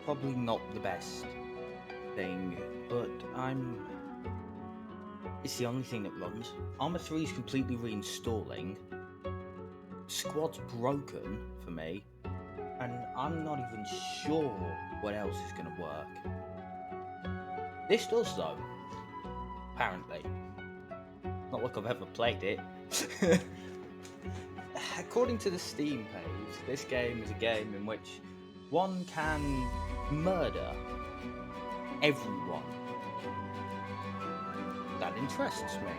probably not the best thing, but it's the only thing that runs. Arma 3 is completely reinstalling. Squad's broken for me, and I'm not even sure what else is going to work. This does, though, apparently. Not like I've ever played it. According to the Steam page, this game is a game in which one can murder everyone. That interests me.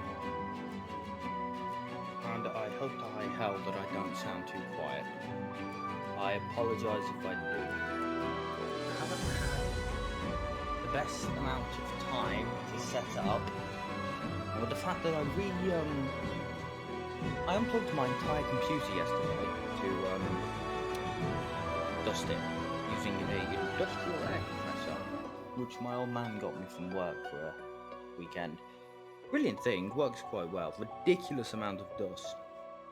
And I hope to high hell that I don't sound too quiet. I apologise if I do. I haven't had the best amount of time to set up. And with the fact that I unplugged my entire computer yesterday to dust it using a industrial air compressor, which my old man got me from work for a weekend. Brilliant thing, works quite well. Ridiculous amount of dust.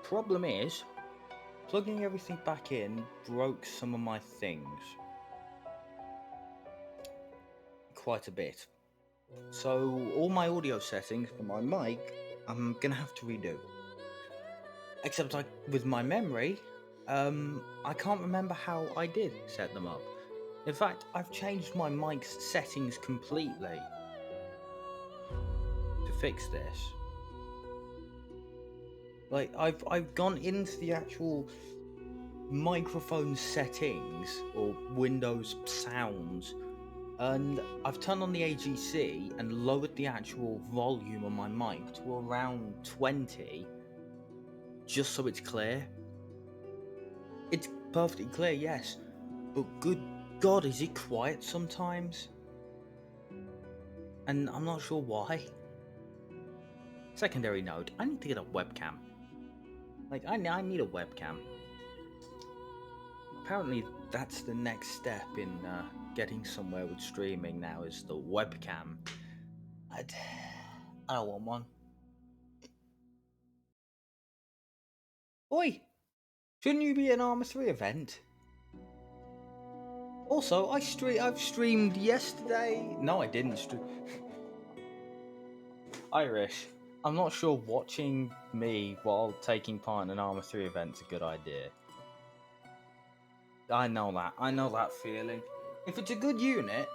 Problem is, plugging everything back in broke some of my things. Quite a bit. So all my audio settings for my mic, I'm gonna have to redo. Except with my memory, I can't remember how I did set them up. In fact, I've changed my mic's settings completely to fix this. Like, I've gone into the actual microphone settings, or Windows sounds, and I've turned on the AGC and lowered the actual volume on my mic to around 20, just so it's clear. It's perfectly clear, yes, but good God, is it quiet sometimes? And I'm not sure why. Secondary note, I need to get a webcam. Like, I need a webcam. Apparently, that's the next step in getting somewhere with streaming now, is the webcam. I don't want one. Oi! Shouldn't you be at an Arma 3 event? Also, I've streamed yesterday. No, I didn't stream. Irish. I'm not sure watching me while taking part in an Arma 3 event's a good idea. I know that feeling. If it's a good unit,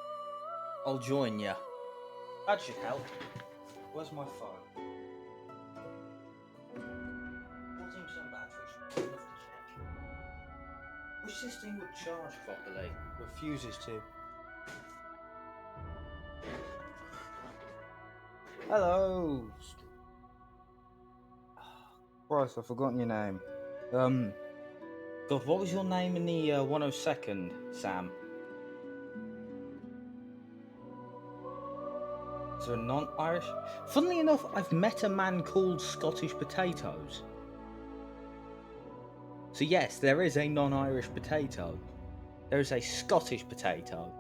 I'll join you. That should help. Where's my phone? 14% battery. Should enough to check. Wish this thing would charge properly. Refuses to. Hello. Christ, I've forgotten your name. God, what was your name in the 102nd, Sam? Is there a non-Irish? Funnily enough, I've met a man called Scottish Potatoes. So yes, there is a non-Irish potato. There is a Scottish potato.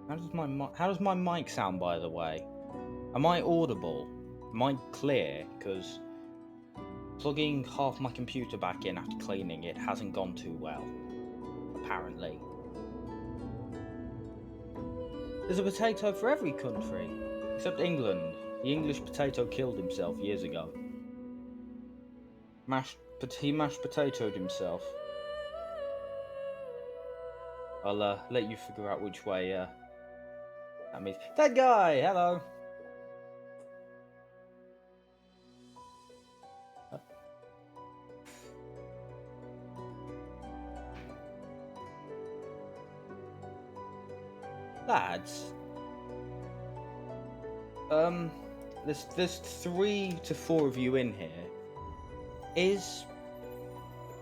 How does my mic sound, by the way? Am I audible? Am I clear? Because plugging half my computer back in after cleaning it hasn't gone too well, apparently. There's a potato for every country, except England. The English potato killed himself years ago. He mashed potatoed himself. I'll let you figure out which way that means. That guy, hello. Lads, there's 3 to 4 of you in here. Is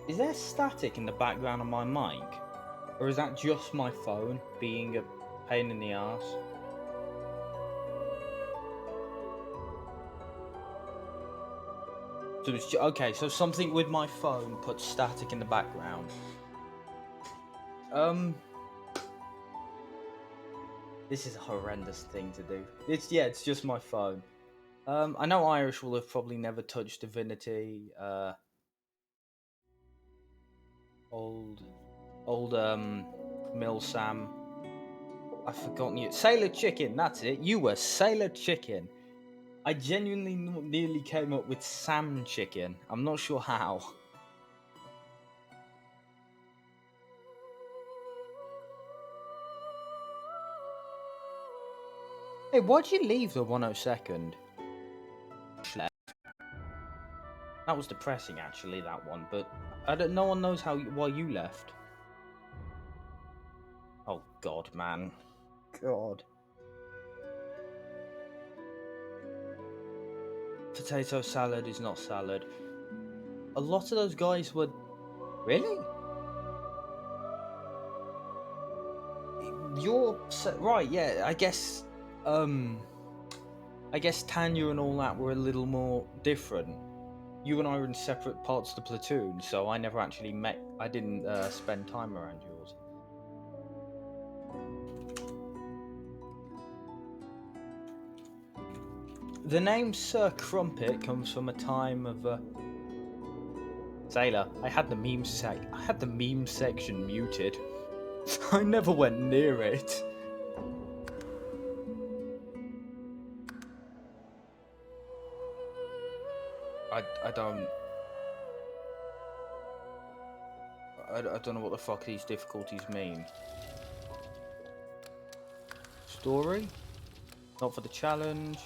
there static in the background of my mic, or is that just my phone being a pain in the ass? So it's okay. So something with my phone puts static in the background. This is a horrendous thing to do. It's just my phone. I know Irish will have probably never touched Divinity, Old Mill Sam. I've forgotten you. Sailor Chicken, that's it. You were Sailor Chicken. I genuinely nearly came up with Sam Chicken. I'm not sure how. Hey, why'd you leave the 102nd? That was depressing, actually, that one. But no one knows why you left. Oh God, man. God. Potato salad is not salad. A lot of those guys were... Really? Right, yeah, I guess Tanya and all that were a little more different. You and I were in separate parts of the platoon, so I never actually met... I didn't spend time around yours. The name Sir Crumpet comes from a time of... Sailor, I had the meme section muted. I never went near it. I don't know what the fuck these difficulties mean. Story? Not for the challenge.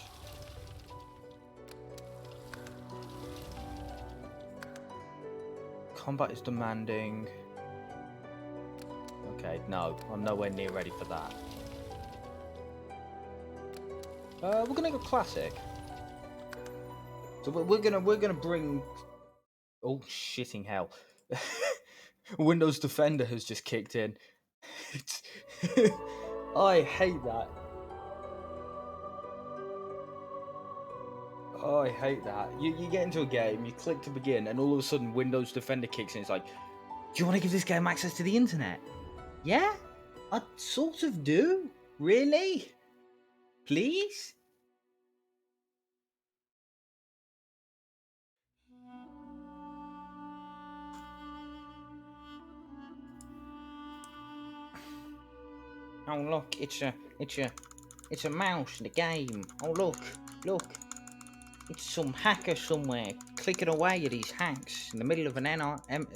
Combat is demanding. Okay, no, I'm nowhere near ready for that. We're gonna go classic. So we're gonna bring... Oh, shitting hell. Windows Defender has just kicked in. I hate that. Oh, I hate that. You get into a game, you click to begin, and all of a sudden Windows Defender kicks in. It's like, do you want to give this game access to the internet? Yeah? I sort of do. Really? Please? Oh look, it's a mouse in the game. Oh look, it's some hacker somewhere clicking away at these hacks in the middle of an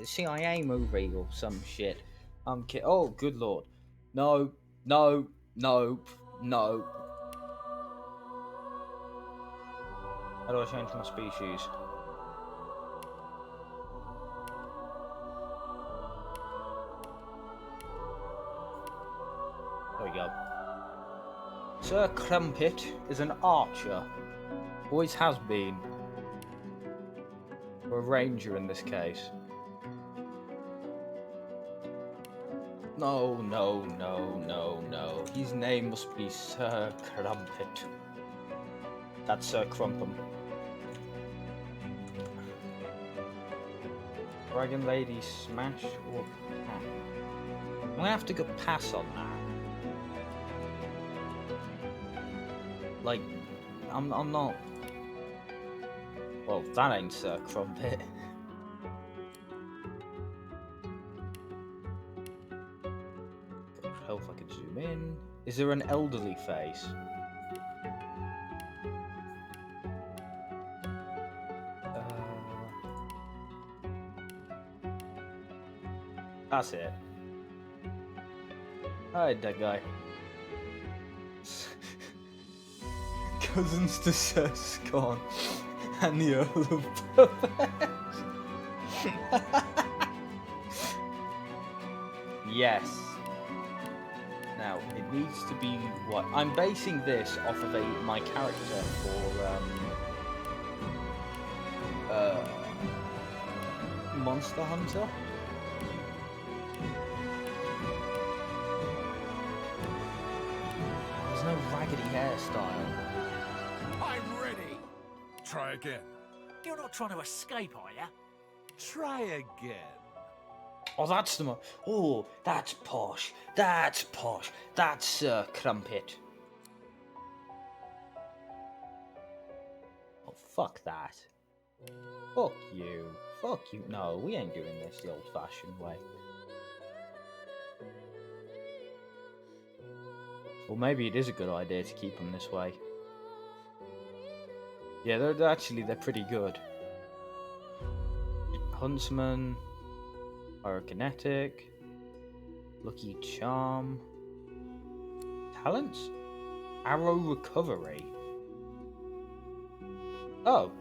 CIA movie or some shit. Oh, good lord. No. How do I change my species? There we go. Sir Crumpet is an archer. Always has been. Or a ranger in this case. No. His name must be Sir Crumpet. That's Sir Crumpum. Dragon Lady smash or pass? I'm gonna have to go pass on that. Like, I'm not... Well, that ain't Sir Crumpet. Health, I can zoom in. Is there an elderly face? That's it. Alright, that guy. Cousins to Sir Scone and the Earl of Buffett. Yes. Now, it needs to be what? I'm basing this off of my character for Monster Hunter. There's no raggedy hairstyle. I'm ready. Try again. You're not trying to escape, are you? Try again. Oh, that's the Oh, that's posh. That's posh. That's Sir Crumpet. Oh, fuck that. Fuck you. Fuck you. No, we ain't doing this the old-fashioned way. Or maybe it is a good idea to keep them this way. Yeah, they're pretty good. Huntsman, Pyrokinetic, Lucky Charm, Talents, Arrow Recovery. Oh,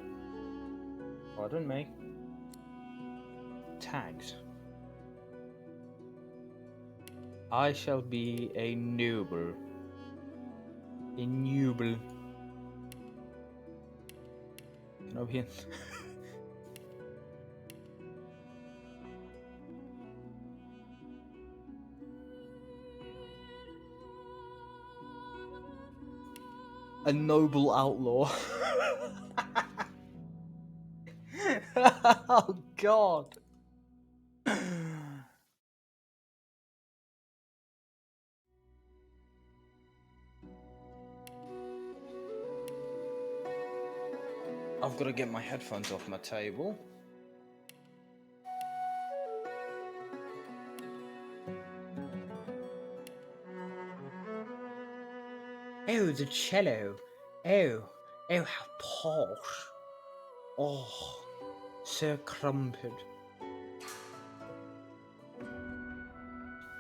pardon me. Tags. I shall be a noble. A noble. Can I be in? A noble outlaw. Oh God. I've got to get my headphones off my table. Oh, the cello. Oh, how posh. Oh, so crumpet.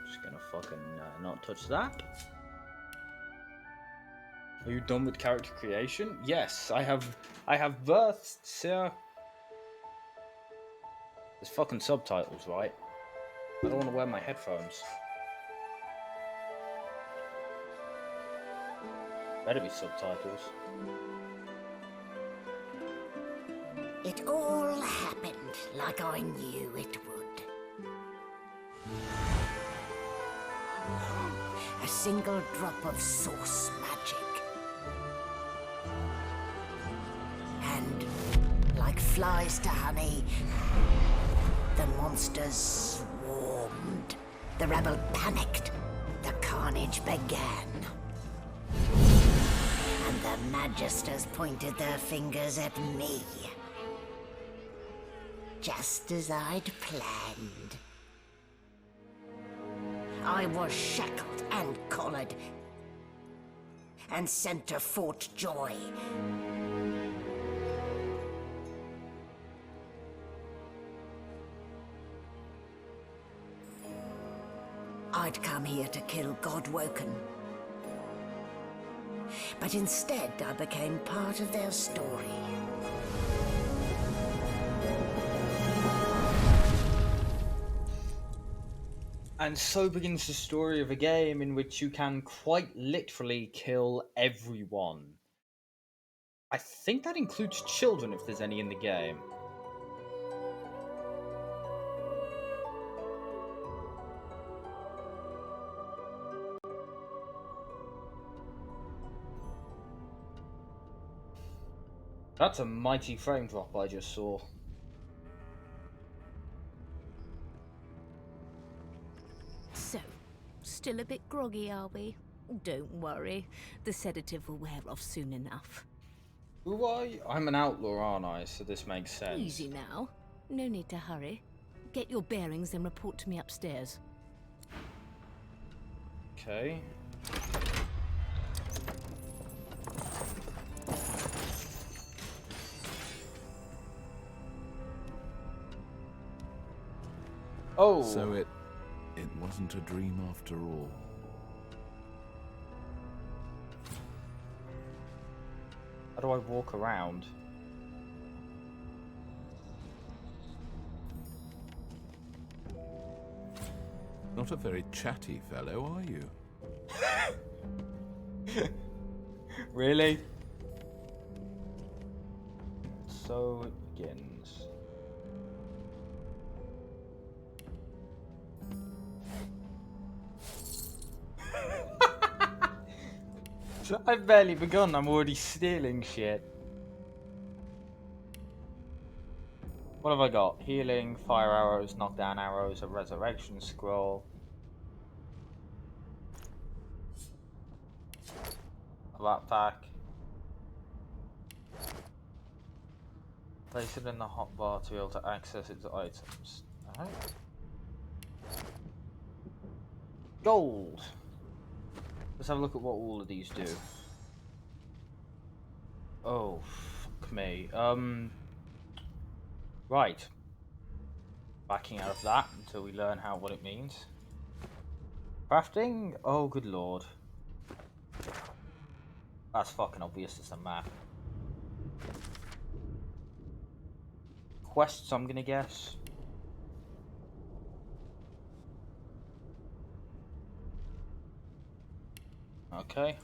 Just gonna fucking not touch that. Are you done with character creation? Yes, I have birthed, sir. There's fucking subtitles, right? I don't want to wear my headphones. Better be subtitles. It all happened like I knew it would. A single drop of source magic. And, like flies to honey, the monsters swarmed. The rebel panicked. The carnage began. And the magisters pointed their fingers at me. Just as I'd planned. I was shackled and collared, and sent to Fort Joy. I'd come here to kill Godwoken. But instead, I became part of their story. And so begins the story of a game in which you can quite literally kill everyone. I think that includes children if there's any in the game. That's a mighty frame drop I just saw. So, still a bit groggy, are we? Don't worry, the sedative will wear off soon enough. Who are you? I'm an outlaw, aren't I? So this makes sense. Easy now. No need to hurry. Get your bearings and report to me upstairs. Okay. Oh. So it wasn't a dream after all. How do I walk around? Not a very chatty fellow, are you? Really? So it begins. I've barely begun, I'm already stealing shit. What have I got? Healing, fire arrows, knockdown arrows, a resurrection scroll. A backpack. Place it in the hotbar to be able to access its items. Alright. Gold! Let's have a look at what all of these do. Oh, fuck me. Right. Backing out of that until we learn what it means. Crafting? Oh, good lord. That's fucking obvious, it's a map. Quests, I'm gonna guess. Okay.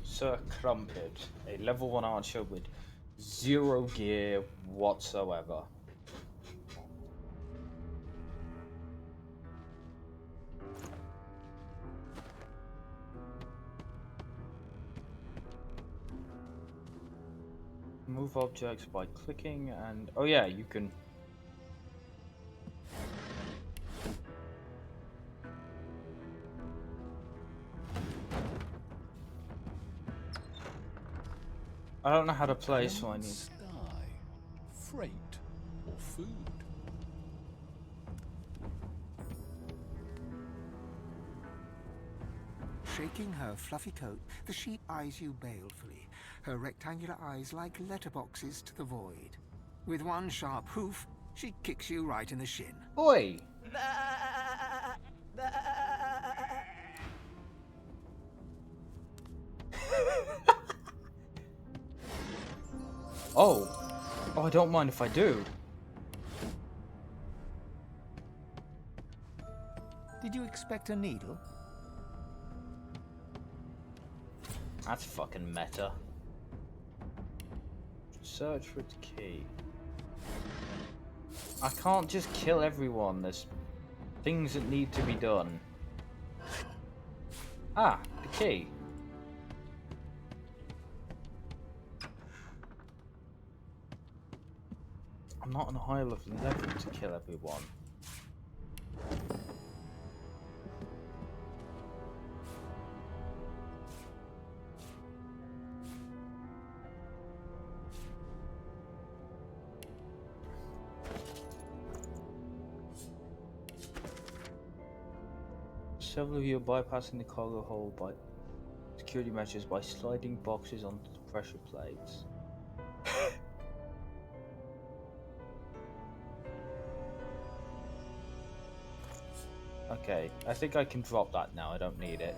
Sir Crumpet, a level 1 archer with 0 gear whatsoever. Move objects by clicking and... oh yeah, you can... I don't know how to play, so I need... Sky, freight, or food? Shaking her fluffy coat, the sheep eyes you balefully, her rectangular eyes like letterboxes to the void. With one sharp hoof, she kicks you right in the shin. Oi! Oh! Oh, I don't mind if I do. Did you expect a needle? That's fucking meta. Search for its key. I can't just kill everyone, there's things that need to be done. Ah, the key. I'm not on a high enough level to kill everyone. Several of you are bypassing the cargo hold by security measures by sliding boxes onto the pressure plates. Okay, I think I can drop that now, I don't need it.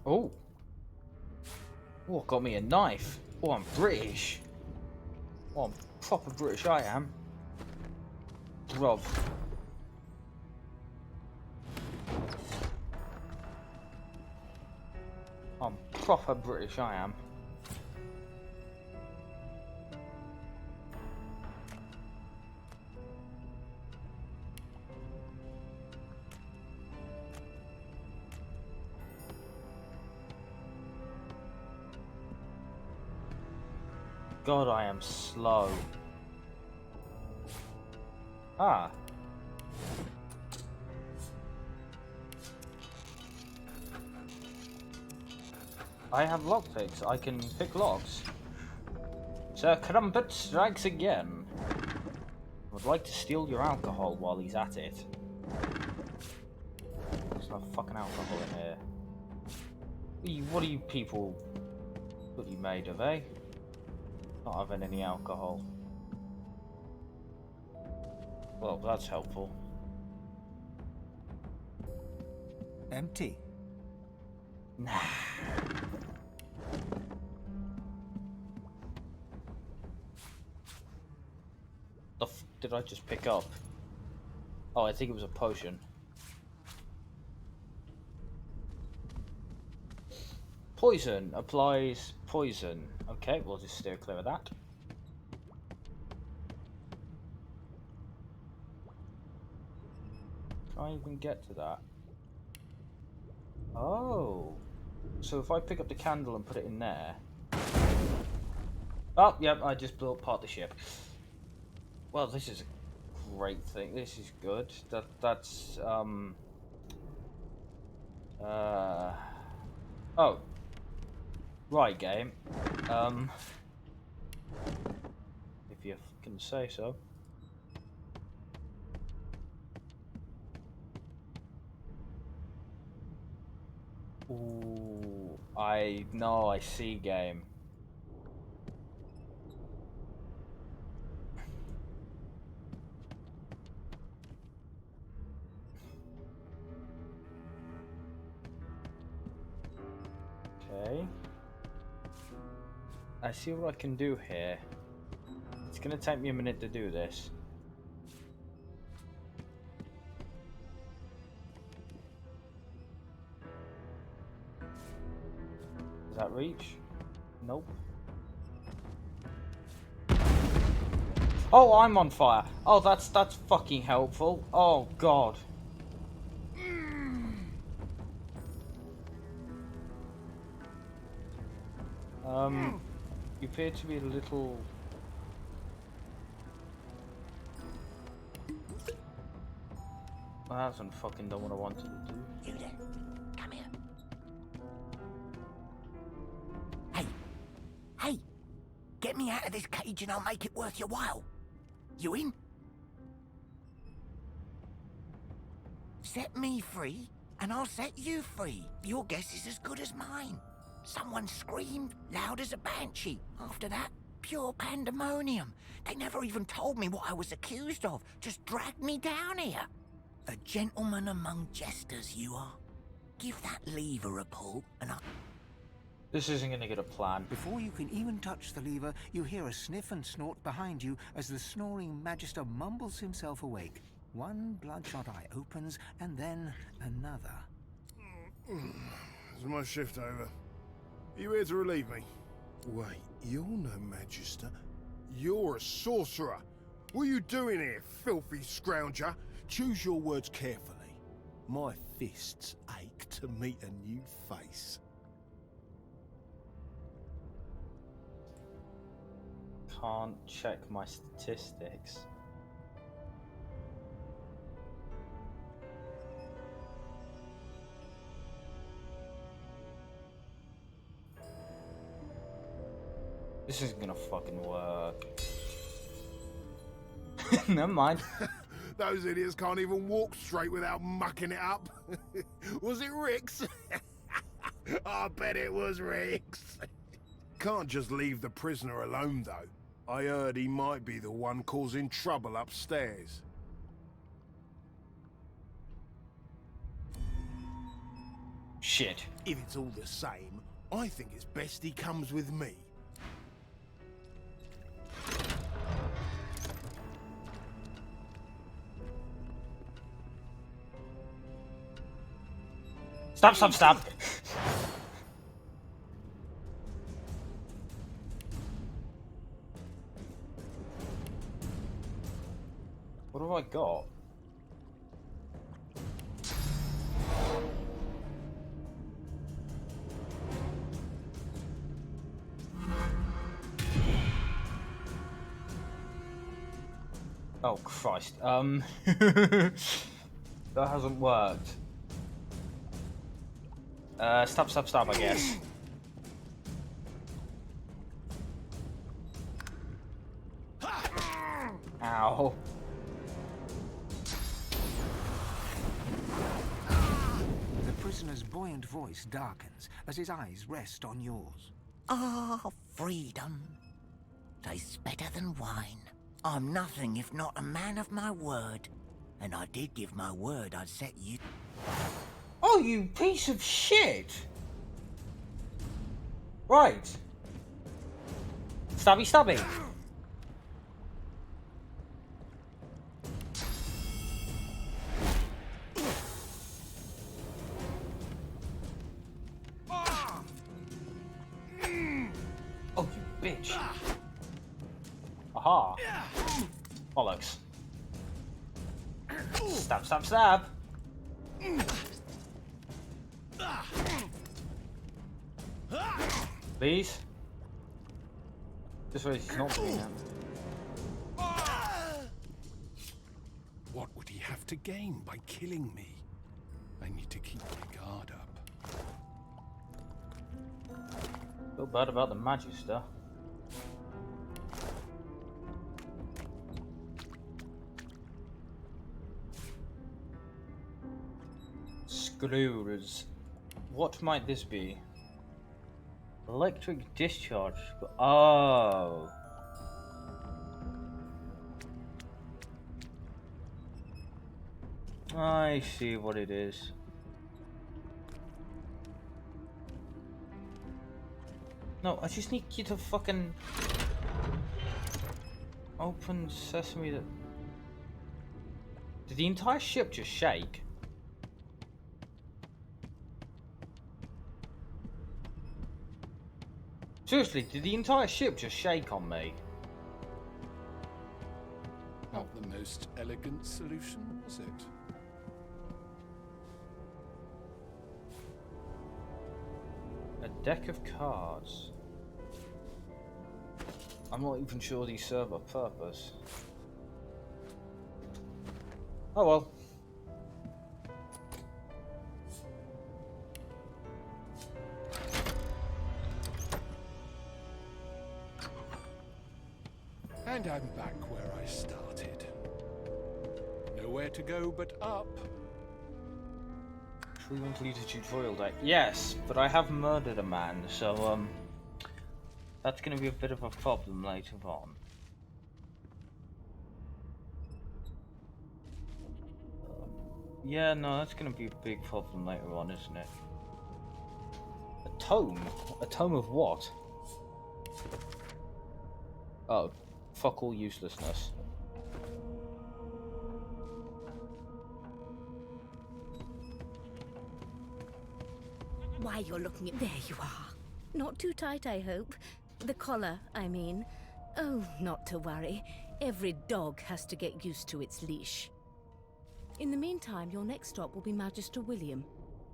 Oh! Oh, got me a knife! Oh, I'm British! Oh, I'm proper British, I am. Rob. I'm proper British, I am. God, I am slow. Ah. I have lockpicks. I can pick locks. Sir Crumpet strikes again. Would like to steal your alcohol while he's at it. There's no fucking alcohol in here. What are you people? What are you made of, eh? Not having any alcohol. Well, that's helpful. Empty. Nah. The f did I just pick up? Oh, I think it was a potion. Poison applies poison. Okay, we'll just steer clear of that. Can I even get to that? Oh. So if I pick up the candle and put it in there... Oh, yep, I just blew up part of the ship. Well, this is a great thing. This is good. That's, Oh. Right, game. If you can say so. Ooh, I know, I see, game. Okay. I see what I can do here. It's gonna take me a minute to do this. Does that reach? Nope. Oh, I'm on fire. Oh, that's fucking helpful. Oh god. You appear to be a little... Well, that hasn't fucking done what I wanted to do. You there. Come here. Hey. Hey. Get me out of this cage and I'll make it worth your while. You in? Set me free and I'll set you free. Your guess is as good as mine. Someone screamed loud as a banshee. After that, pure pandemonium. They never even told me what I was accused of. Just dragged me down here. A gentleman among jesters, you are. Give that lever a pull, and I'll... This isn't gonna get a plan. Before you can even touch the lever, you hear a sniff and snort behind you as the snoring Magister mumbles himself awake. One bloodshot eye opens, and then another. Is my shift over? Are you here to relieve me? Wait, you're no Magister. You're a sorcerer. What are you doing here, filthy scrounger? Choose your words carefully. My fists ache to meet a new face. Can't check my statistics. This isn't gonna fucking work. Never mind. Those idiots can't even walk straight without mucking it up. Was it Rick's? I bet it was Rick's. Can't just leave the prisoner alone, though. I heard he might be the one causing trouble upstairs. Shit. If it's all the same, I think it's best he comes with me. Stop, stop, stop! What have I got? Oh Christ, that hasn't worked. Stop, stop, stop, I guess. Ow. The prisoner's buoyant voice darkens as his eyes rest on yours. Ah, freedom. Tastes better than wine. I'm nothing if not a man of my word. And I did give my word I'd set you... Oh, you piece of shit! Right. Stabby, stabby. Oh, you bitch. Aha. Bollocks. Stab, stab, stab. Please? This way he's not doing that. What would he have to gain by killing me? I need to keep my guard up. Feel bad about the Magister. Screws. What might this be? Electric discharge. Oh. I see what it is. No, I just need you to fucking open sesame. Did the entire ship just shake? Seriously, did the entire ship just shake on me? Not the most elegant solution, was it? A deck of cards. I'm not even sure these serve a purpose. Oh well. And I'm back where I started. Nowhere to go but up. True completed tutorial deck. Yes, but I have murdered a man, so that's gonna be a bit of a problem later on. Yeah, no, that's gonna be a big problem later on, isn't it? A tome? A tome of what? Oh, fuck all uselessness. Why, you're looking at... There you are. Not too tight, I hope. The collar, I mean. Oh, not to worry. Every dog has to get used to its leash. In the meantime, your next stop will be Magister William.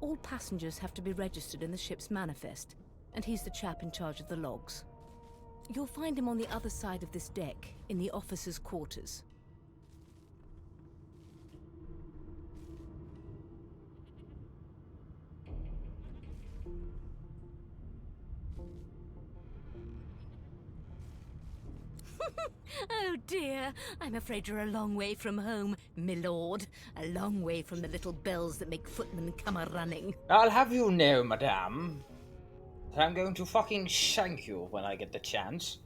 All passengers have to be registered in the ship's manifest, and he's the chap in charge of the logs. You'll find him on the other side of this deck, in the officers' quarters. Oh dear, I'm afraid you're a long way from home, milord. A long way from the little bells that make footmen come a-running. I'll have you know, madame, that I'm going to fucking shank you when I get the chance.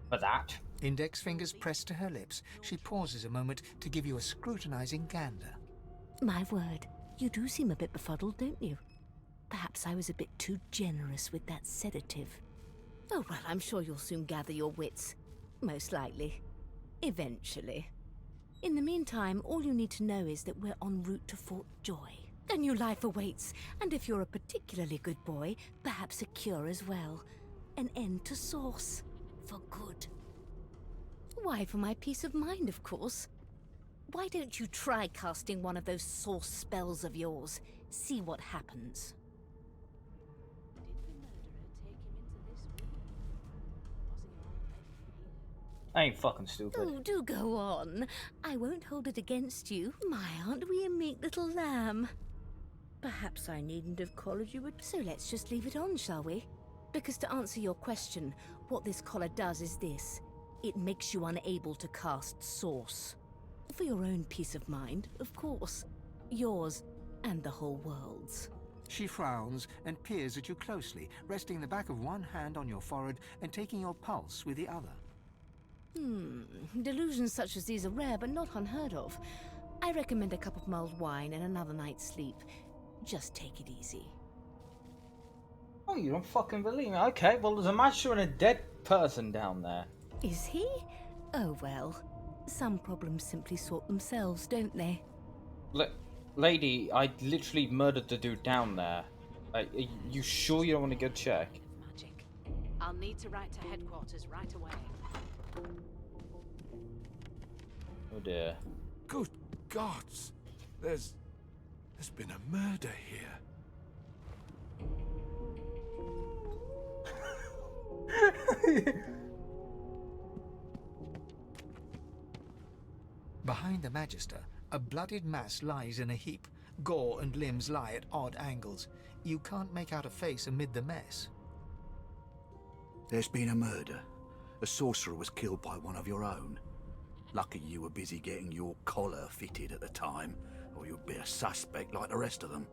For that. Index fingers pressed to her lips, she pauses a moment to give you a scrutinizing gander. My word, you do seem a bit befuddled, don't you? Perhaps I was a bit too generous with that sedative. Oh well, I'm sure you'll soon gather your wits. Most likely. Eventually. In the meantime, all you need to know is that we're en route to Fort Joy. A new life awaits, and if you're a particularly good boy, perhaps a cure as well. An end to sauce. For good. Why, for my peace of mind, of course. Why don't you try casting one of those sauce spells of yours? See what happens. I ain't fucking stupid. Oh, do go on. I won't hold it against you. My, aren't we a meek little lamb? Perhaps I needn't have collared you, so let's just leave it on, shall we? Because to answer your question, what this collar does is this. It makes you unable to cast sauce. For your own peace of mind, of course. Yours and the whole world's. She frowns and peers at you closely, resting the back of one hand on your forehead and taking your pulse with the other. Delusions such as these are rare, but not unheard of. I recommend a cup of mulled wine and another night's sleep. Just take it easy. Oh, you don't fucking believe me? Okay, well, there's a magister and a dead person down there. Is he? Oh well. Some problems simply sort themselves, don't they? Lady, I literally murdered the dude down there. Are you sure you don't want to go check? Magic. I'll need to write to headquarters right away. Oh dear. Good gods! There's been a murder here. Behind the Magister, a bloodied mass lies in a heap. Gore and limbs lie at odd angles. You can't make out a face amid the mess. There's been a murder. A sorcerer was killed by one of your own. Lucky you were busy getting your collar fitted at the time, or you'd be a suspect like the rest of them.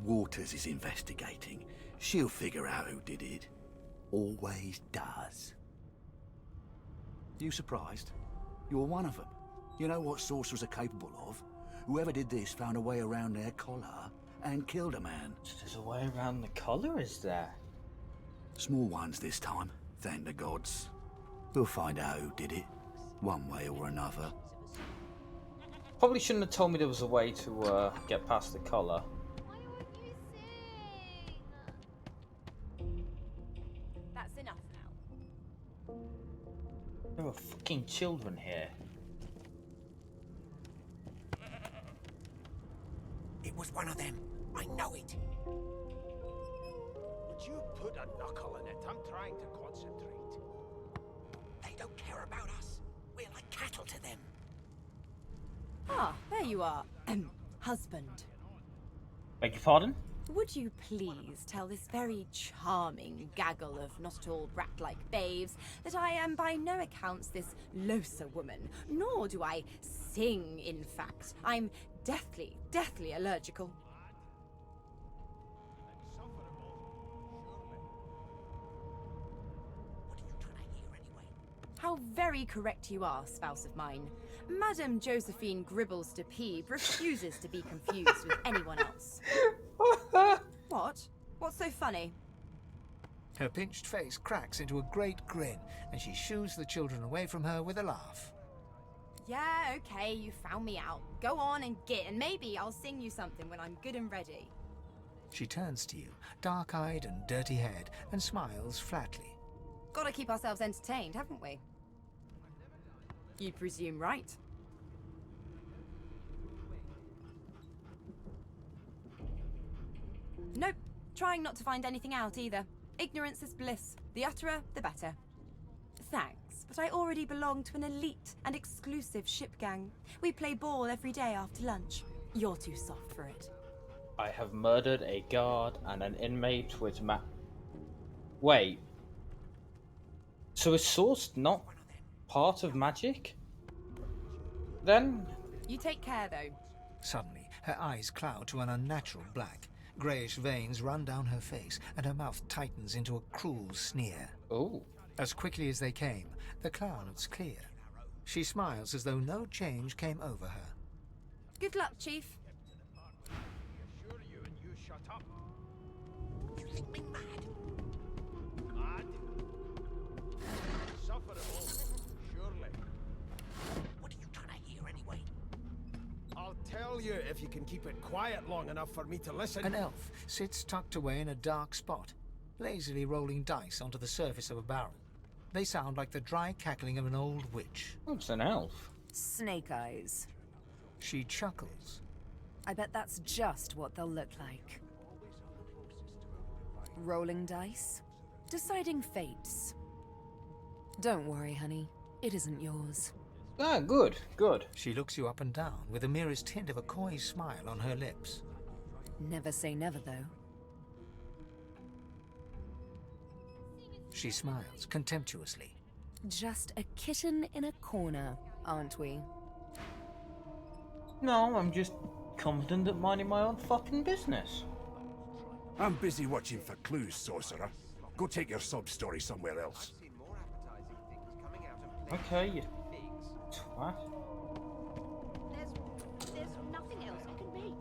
Waters is investigating. She'll figure out who did it. Always does. You surprised? You're one of them. You know what sorcerers are capable of? Whoever did this found a way around their collar and killed a man. So there's a way around the collar, is there? Small ones this time, thank the gods. We'll find out who did it, one way or another. Probably shouldn't have told me there was a way to get past the collar. Why won't you sing? That's enough now. There are fucking children here. It was one of them. I know it. Would you put a knuckle in it? I'm trying to concentrate. They don't care about us. We're like cattle to them. Ah, there you are. Husband. Beg your pardon? Would you please tell this very charming gaggle of not at all brat-like babes that I am by no accounts this loser woman, nor do I sing, in fact. I'm deathly allergical. What are you trying to hear anyway? How very correct you are, spouse of mine. Madame Josephine Gribbles de Peeb refuses to be confused with anyone else. What? What's so funny? Her pinched face cracks into a great grin, and she shoos the children away from her with a laugh. Yeah, okay, you found me out. Go on and git, and maybe I'll sing you something when I'm good and ready. She turns to you, dark-eyed and dirty-haired, and smiles flatly. Gotta keep ourselves entertained, haven't we? You presume right. Nope, trying not to find anything out either. Ignorance is bliss. The utterer, the better. Thanks, but I already belong to an elite and exclusive ship gang. We play ball every day after lunch. You're too soft for it. I have murdered a guard and an inmate with Wait. So is Source not part of magic? Then? You take care, though. Suddenly, her eyes cloud to an unnatural black. Greyish veins run down her face, and her mouth tightens into a cruel sneer. Oh. As quickly as they came, the clouds clear. She smiles as though no change came over her. Good luck, Chief. Assure you and you shut up. You think me mad? Mad? Insufferable, surely. What are you trying to hear anyway? I'll tell you if you can keep it quiet long enough for me to listen. An elf sits tucked away in a dark spot, lazily rolling dice onto the surface of a barrel. They sound like the dry cackling of an old witch. Oh, it's an elf. Snake eyes. She chuckles. I bet that's just what they'll look like. Rolling dice. Deciding fates. Don't worry, honey. It isn't yours. Ah, good, good. She looks you up and down with the merest hint of a coy smile on her lips. Never say never, though. She smiles contemptuously. Just a kitten in a corner, aren't we? No, I'm just confident at minding my own fucking business. I'm busy watching for clues, sorcerer. Go take your sub-story somewhere else. Okay, you twat. There's nothing else it can be.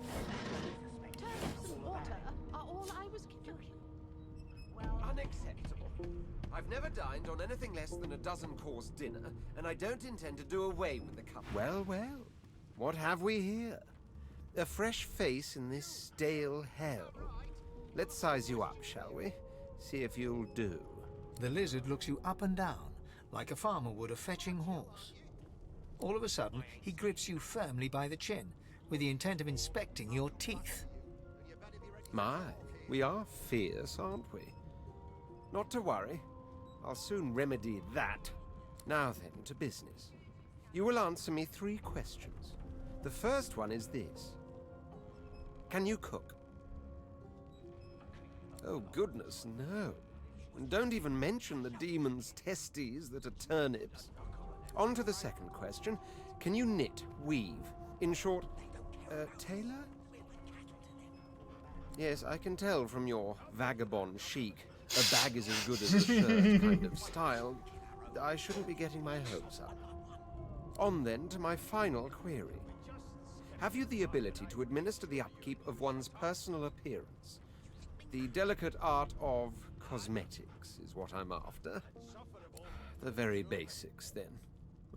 Turnips and water are all I was given. Unacceptable. I've never dined on anything less than a dozen-course dinner, and I don't intend to do away with the cup. Well, well. What have we here? A fresh face in this stale hell. Let's size you up, shall we? See if you'll do. The lizard looks you up and down, like a farmer would a fetching horse. All of a sudden, he grips you firmly by the chin, with the intent of inspecting your teeth. My, we are fierce, aren't we? Not to worry. I'll soon remedy that. Now then, to business. You will answer me 3 questions. The first one is this. Can you cook? Oh, goodness, no. And don't even mention the demon's testes that are turnips. On to the second question. Can you knit, weave? In short, tailor? Yes, I can tell from your vagabond chic, a bag is as good as a shirt kind of style. I shouldn't be getting my hopes up. On then to my final query. Have you the ability to administer the upkeep of one's personal appearance? The delicate art of cosmetics is what I'm after. The very basics, then.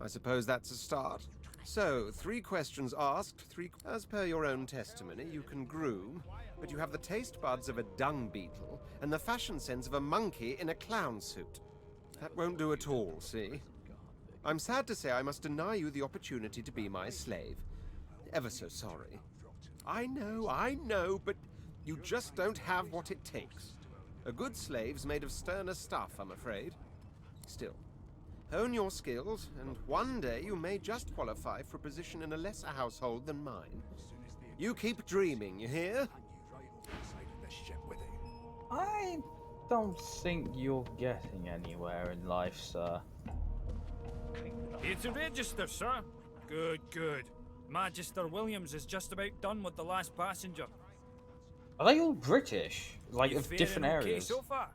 I suppose that's a start. So, 3 questions asked, 3... As per your own testimony, you can groom, but you have the taste buds of a dung beetle and the fashion sense of a monkey in a clown suit. That won't do at all, see? I'm sad to say I must deny you the opportunity to be my slave. Ever so sorry. I know, but you just don't have what it takes. A good slave's made of sterner stuff, I'm afraid. Still, hone your skills, and one day you may just qualify for a position in a lesser household than mine. You keep dreaming, you hear? I don't think you're getting anywhere in life, sir. Here to register, sir. Good, good. Magister Williams is just about done with the last passenger. Are they all British? Like, You of faring different okay areas? so far?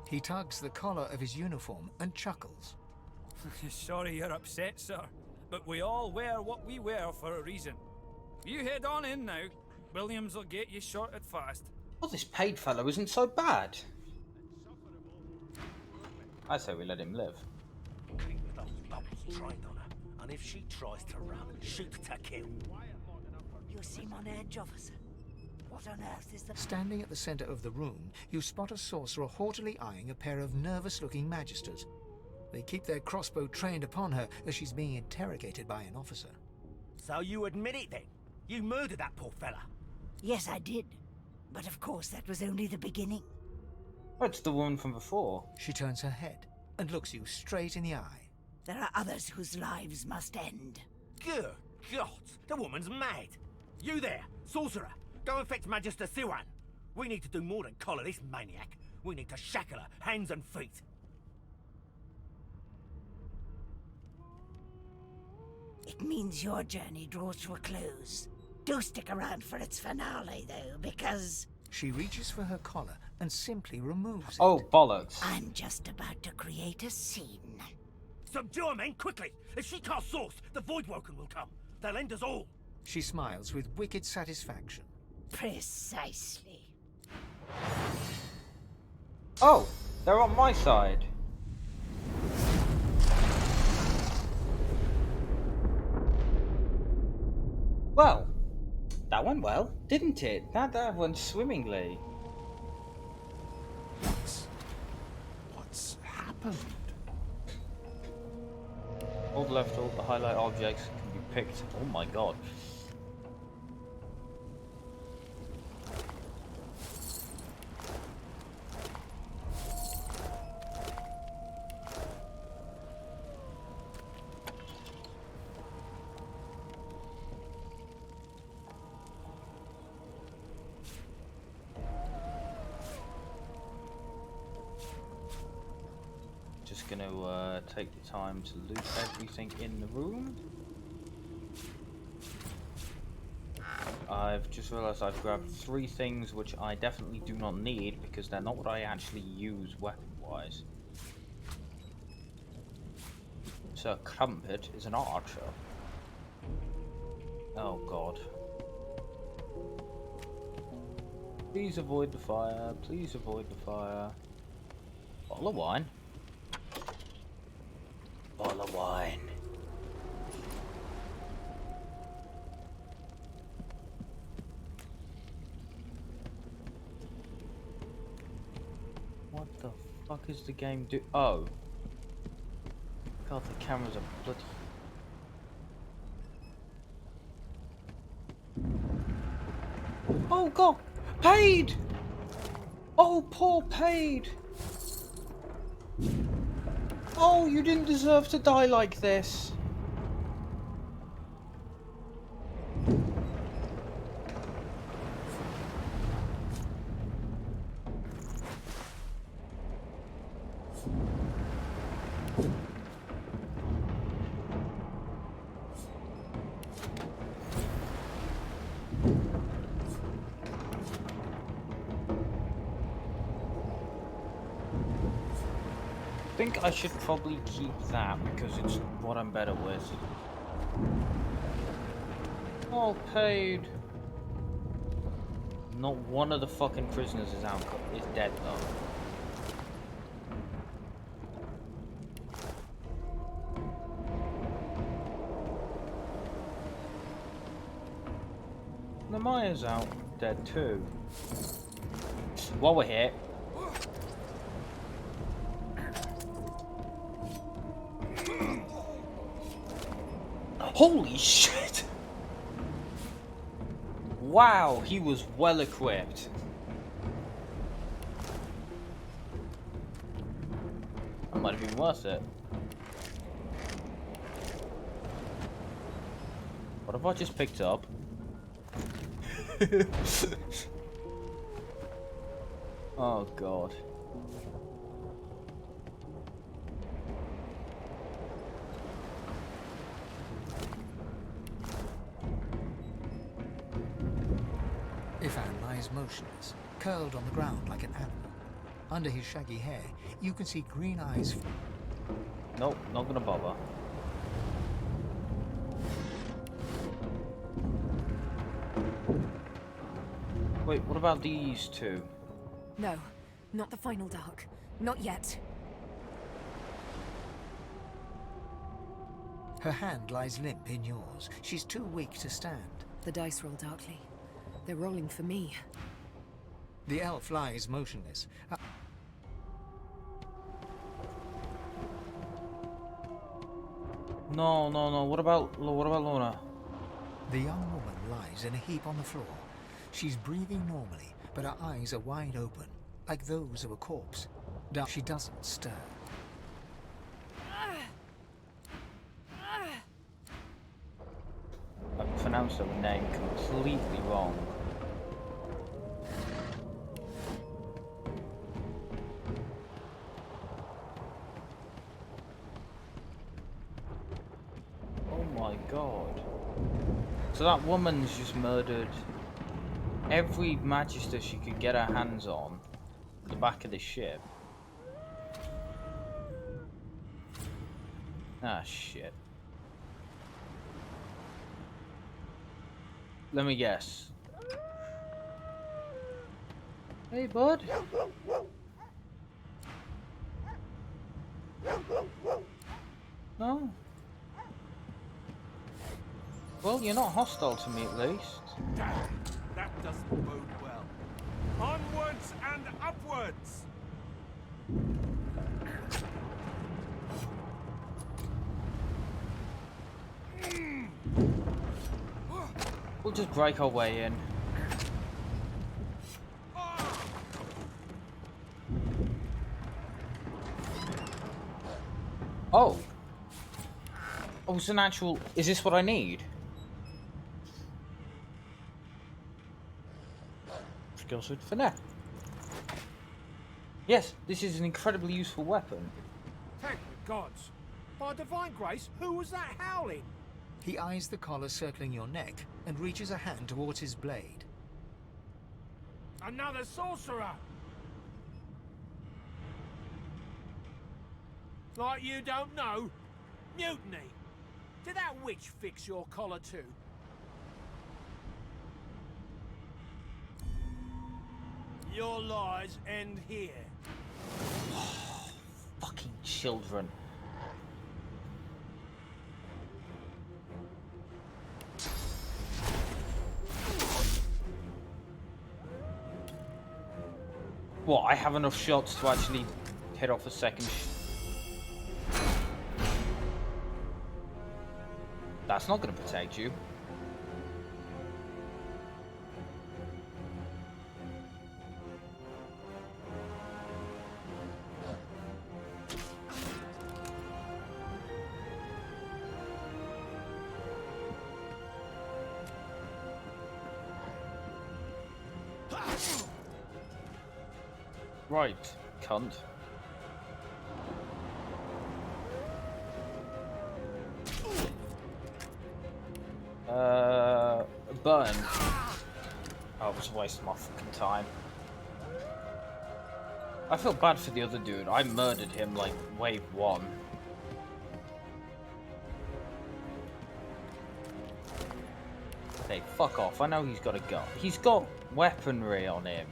He tugs the collar of his uniform and chuckles. Sorry you're upset, sir, but we all wear what we wear for a reason. You head on in now. Williams will get you sorted fast. Well, this paid fellow isn't so bad. I say we let him live. Keep those bubbles trained on her, and if she tries to run, shoot to kill. You seem on edge, officer. What on earth is the... Standing at the center of the room, you spot a sorcerer haughtily eyeing a pair of nervous-looking magisters. They keep their crossbow trained upon her as she's being interrogated by an officer. So you admit it then? You murdered that poor fella? Yes, I did. But of course, that was only the beginning. That's the woman from before. She turns her head and looks you straight in the eye. There are others whose lives must end. Good God, the woman's mad. You there, sorcerer, go and fetch Magister Siwan. We need to do more than collar this maniac. We need to shackle her, hands and feet. It means your journey draws to a close. Do stick around for its finale, though, because... She reaches for her collar and simply removes it. Oh, bollocks. I'm just about to create a scene. Subdue her, men, quickly! If she casts source, the Voidwoken will come. They'll end us all. She smiles with wicked satisfaction. Precisely. Oh, they're on my side. Well, that went well, didn't it? That went swimmingly. What's happened? Hold left, all the highlight objects can be picked. Oh my god. Just gonna take the time to loot everything in the room. I've just realised I've grabbed 3 things which I definitely do not need because they're not what I actually use weapon-wise. So a crumpet is an archer. Oh god. Please avoid the fire, please avoid the fire. Bottle of wine. Bottle of wine. What the fuck is the game do? Oh. God, the cameras are bloody. God! Paid! Oh, poor Paid! Oh, you didn't deserve to die like this. I think I should probably keep that because it's what I'm better with. All paid. Not one of the fucking prisoners is dead though. The Maya's out dead too. While we're here. Holy shit! Wow, he was well equipped. That might have been worth it. What have I just picked up? Oh god. Ifan lies motionless, curled on the ground like an animal. Under his shaggy hair, you can see green eyes. Nope, not gonna bother. Wait, what about these two? No, not the final dark. Not yet. Her hand lies limp in yours. She's too weak to stand. The dice roll darkly. They're rolling for me. The elf lies motionless. No. What about Lorna? The young woman lies in a heap on the floor. She's breathing normally, but her eyes are wide open, like those of a corpse. She doesn't stir. I pronounced her name completely wrong. Oh my god. So that woman's just murdered every magister she could get her hands on at the back of the ship. Ah, shit. Let me guess. Hey, bud. No? Well, you're not hostile to me, at least. Damn, that doesn't bode well. Onwards and upwards! We'll just break our way in. Oh! Oh, it's an actual... Is this what I need? Skills with finesse. Yes, this is an incredibly useful weapon. Thank the gods. By divine grace, who was that howling? He eyes the collar circling your neck and reaches a hand towards his blade. Another sorcerer! Like you don't know? Mutiny! Did that witch fix your collar too? Your lies end here. Fucking children. What, I have enough shots to actually hit off a second That's not going to protect you. Right, cunt. Burn. Oh, it was a waste of my fucking time. I feel bad for the other dude. I murdered him like wave 1. Hey, fuck off. I know he's got a gun. He's got weaponry on him.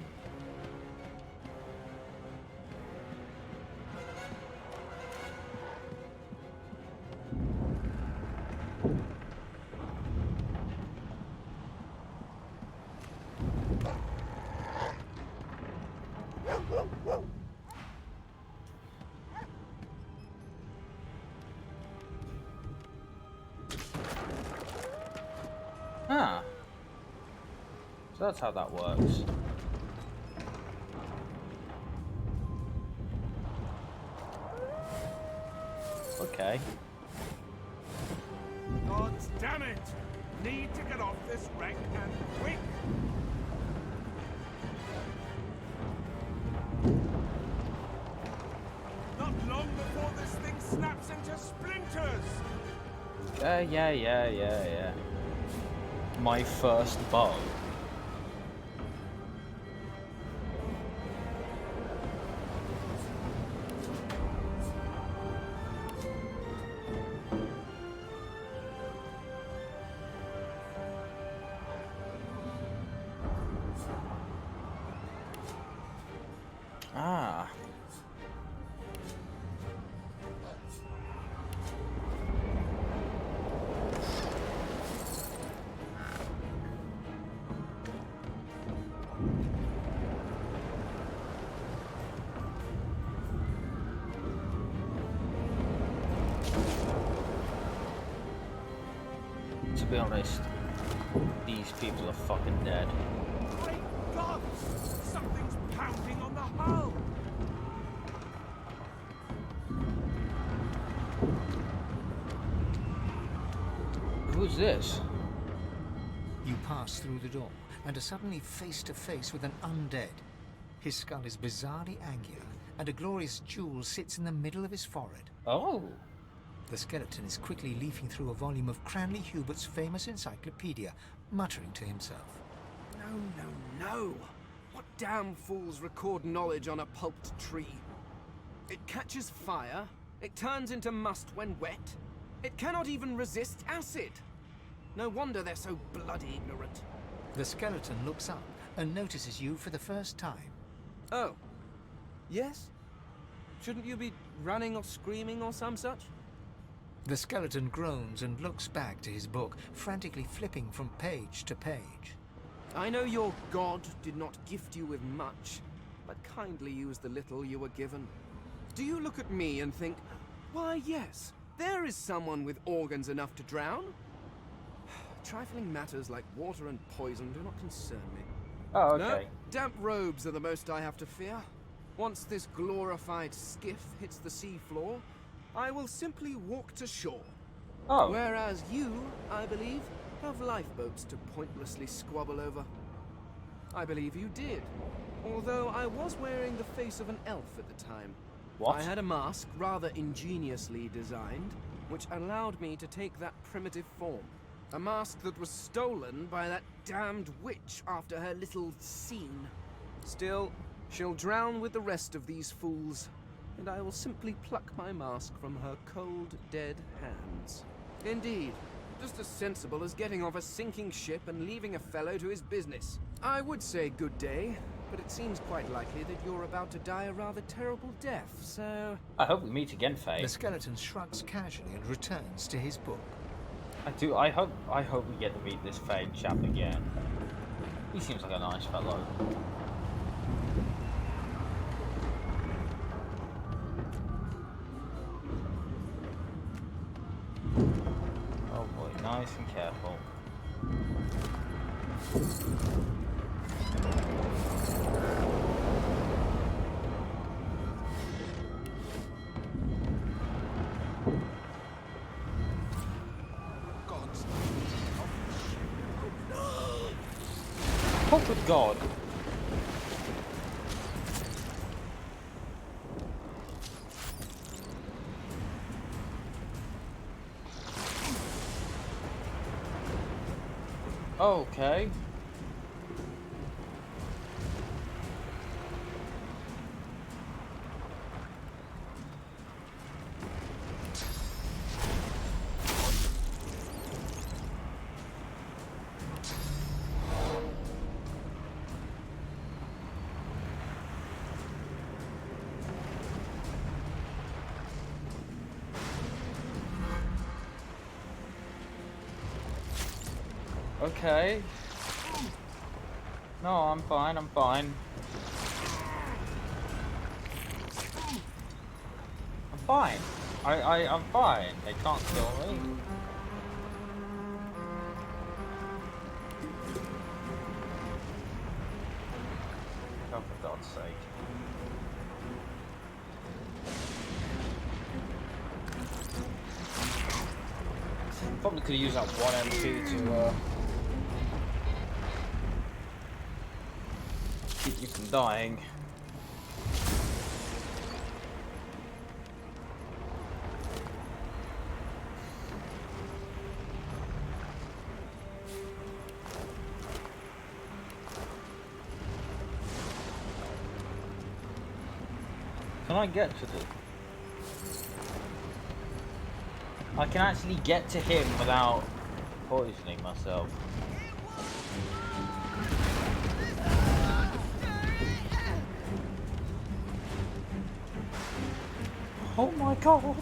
Ah. So that's how that works. Okay. God damn it! Need to get off this wreck and quick! Not long before this thing snaps into splinters! Yeah. My first bow. Ah. To be honest, these people are fucking dead. Great God! Something's pounding on the hull! Who's this? You pass through the door and are suddenly face to face with an undead. His skull is bizarrely angular, and a glorious jewel sits in the middle of his forehead. Oh. The skeleton is quickly leafing through a volume of Cranley Hubert's famous encyclopedia, muttering to himself. No. What damn fools record knowledge on a pulped tree? It catches fire, it turns into must when wet, it cannot even resist acid. No wonder they're so bloody ignorant. The skeleton looks up and notices you for the first time. Oh. Yes? Shouldn't you be running or screaming or some such? The skeleton groans and looks back to his book, frantically flipping from page to page. I know your god did not gift you with much, but kindly use the little you were given. Do you look at me and think, why yes, there is someone with organs enough to drown? Trifling matters like water and poison do not concern me. Oh, okay. No, damp robes are the most I have to fear. Once this glorified skiff hits the sea floor, I will simply walk to shore. Oh. Whereas you, I believe, have lifeboats to pointlessly squabble over. I believe you did, although I was wearing the face of an elf at the time. What? I had a mask rather ingeniously designed, which allowed me to take that primitive form. A mask that was stolen by that damned witch after her little scene. Still, she'll drown with the rest of these fools, and I will simply pluck my mask from her cold, dead hands. Indeed, just as sensible as getting off a sinking ship and leaving a fellow to his business. I would say good day, but it seems quite likely that you're about to die a rather terrible death, so... I hope we meet again, Faye. The skeleton shrugs casually and returns to his book. I hope we get to meet this Faye chap again. He seems like a nice fellow. Oh boy, nice and careful. Oh, good God. Okay. Okay. No, I'm fine, I'm fine. I'm fine. I'm fine. They can't kill me. Oh, for God's sake. Probably could have used that one MP to keep you from dying. Can I get to the... I can actually get to him without poisoning myself. Oh my God!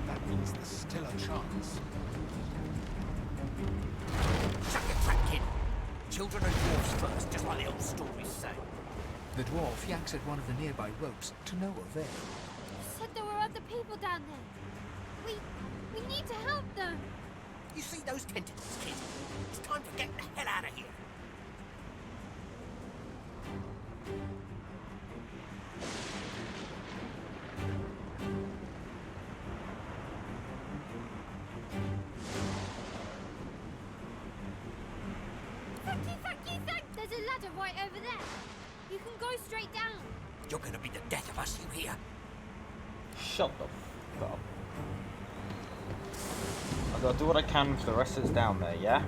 That means there's still a chance. Shut your trap, kid. Children and dwarfs first, just like the old stories say. The dwarf yanks at one of the nearby ropes to no avail. You said there were other people down there. We need to help them. You see those tentacles, kid? It's time to get the hell out of here. Thank! There's a ladder right over there. You can go straight down. You're gonna be the death of us, you hear? Shut the f up. I gotta do what I can for the rest that's down there, yeah?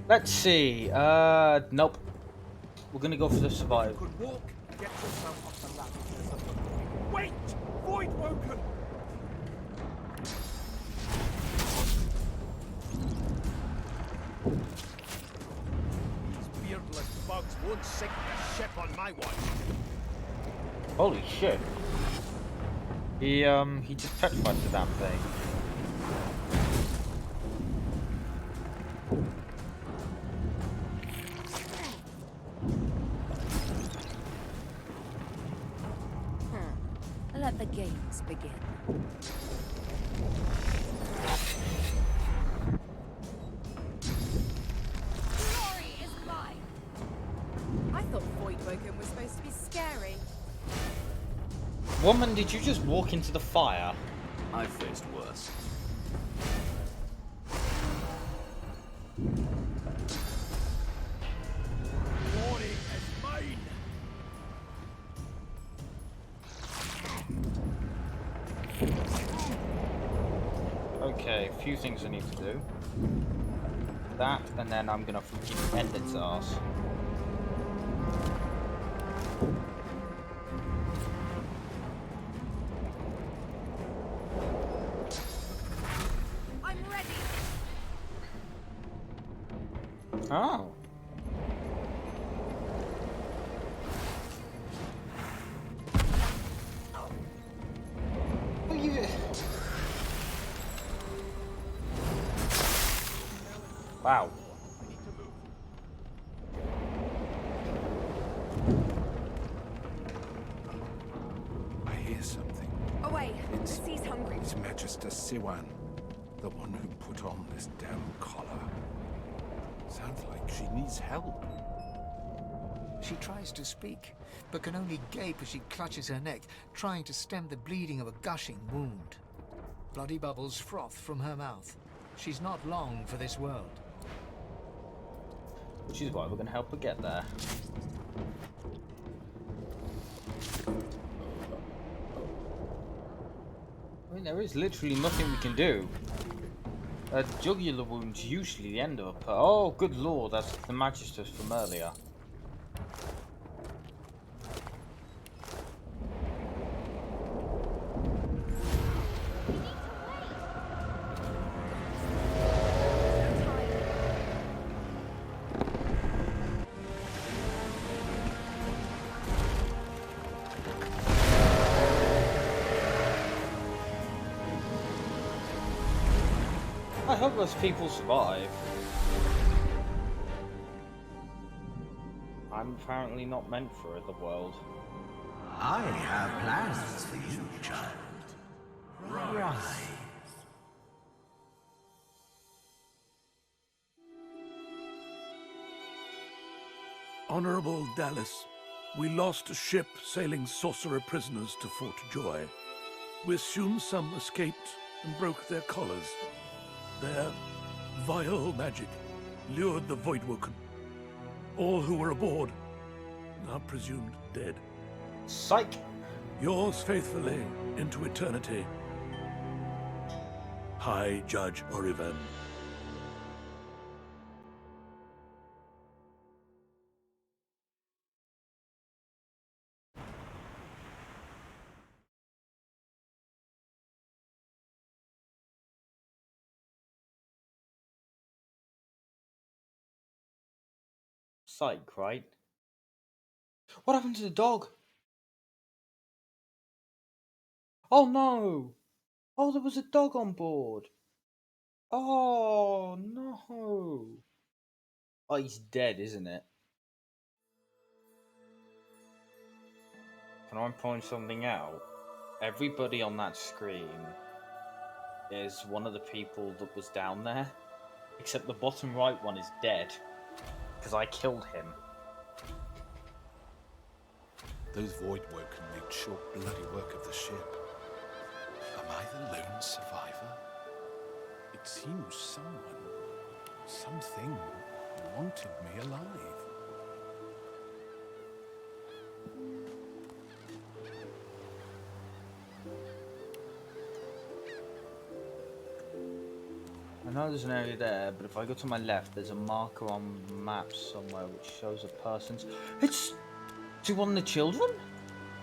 Let's see. Nope. We're gonna go for the survive. You could walk, get yourself off the ladder. Wait! Void Woken! These beardless bugs won't sink the ship on my watch. Holy shit. He just petrified the damn thing. Let the games begin. Glory is mine! I thought Void Woken was supposed to be scary. Woman, did you just walk into the fire? I've faced worse. Glory is mine! Okay, a few things I need to do. That, and then I'm gonna fucking end its ass. I'm ready! Oh. Well, you... Wow. I hear something. Away! It's- He's hungry. It's Magister Siwan, the one who put on this damn collar. Sounds like she needs help. She tries to speak, but can only gape as she clutches her neck, trying to stem the bleeding of a gushing wound. Bloody bubbles froth from her mouth. She's not long for this world. Which is why we're going to help her get there. I mean, there is literally nothing we can do. A jugular wound's usually the end of a oh, good lord, that's the Magistrate from earlier. I hope those people survive. I'm apparently not meant for the world. I have plans for you, child. Rise. Honorable Dallas, we lost a ship sailing sorcerer prisoners to Fort Joy. We assume some escaped and broke their collars. Their vile magic lured the Voidwoken. All who were aboard are presumed dead. Psych! Yours faithfully into eternity, High Judge Oriven. Psych, right? What happened to the dog? Oh no! Oh, there was a dog on board. Oh no! Oh, he's dead, isn't it? Can I point something out? Everybody on that screen is one of the people that was down there, except the bottom right one is dead because I killed him. Those Voidwoken made short bloody work of the ship. Am I the lone survivor? It seems something wanted me alive. I know there's an area there, but if I go to my left, there's a marker on the map somewhere which shows a person's... It's... to one of the children?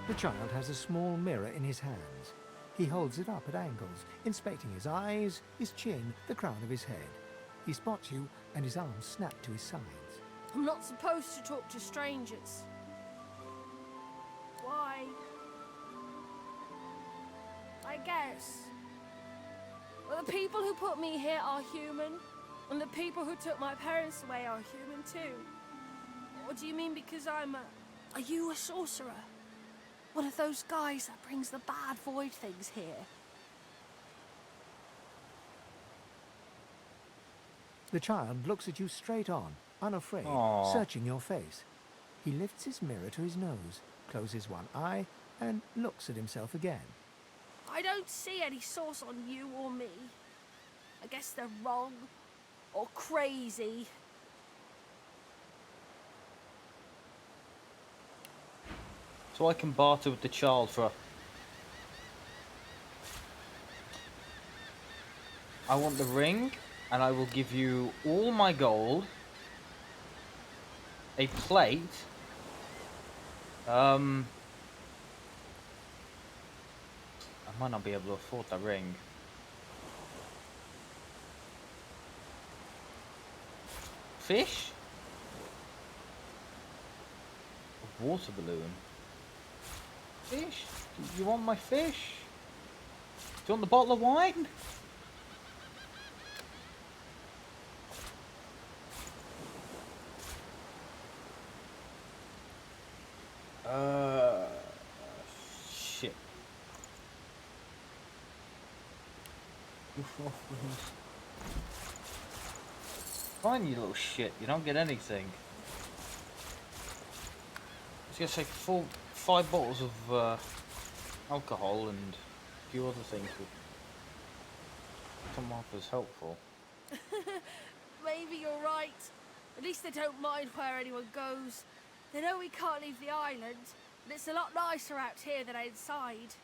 The child has a small mirror in his hands. He holds it up at angles, inspecting his eyes, his chin, the crown of his head. He spots you, and his arms snap to his sides. I'm not supposed to talk to strangers. Why? I guess. Well, the people who put me here are human, and the people who took my parents away are human too. What do you mean because I'm a... Are you a sorcerer? One of those guys that brings the bad void things here? The child looks at you straight on, unafraid, Aww. searching your face. He lifts his mirror to his nose, closes one eye, and looks at himself again. I don't see any source on you or me. I guess they're wrong or crazy. So I can barter with the child for... I want the ring, and I will give you all my gold, a plate, I might not be able to afford that ring. Fish? A water balloon? Fish? Do you want my fish? Do you want the bottle of wine? Shit. Fine, you little shit. You don't get anything. I was gonna say 5 bottles of alcohol and a few other things would come off as helpful. Maybe you're right. At least they don't mind where anyone goes. They know we can't leave the island, and it's a lot nicer out here than inside.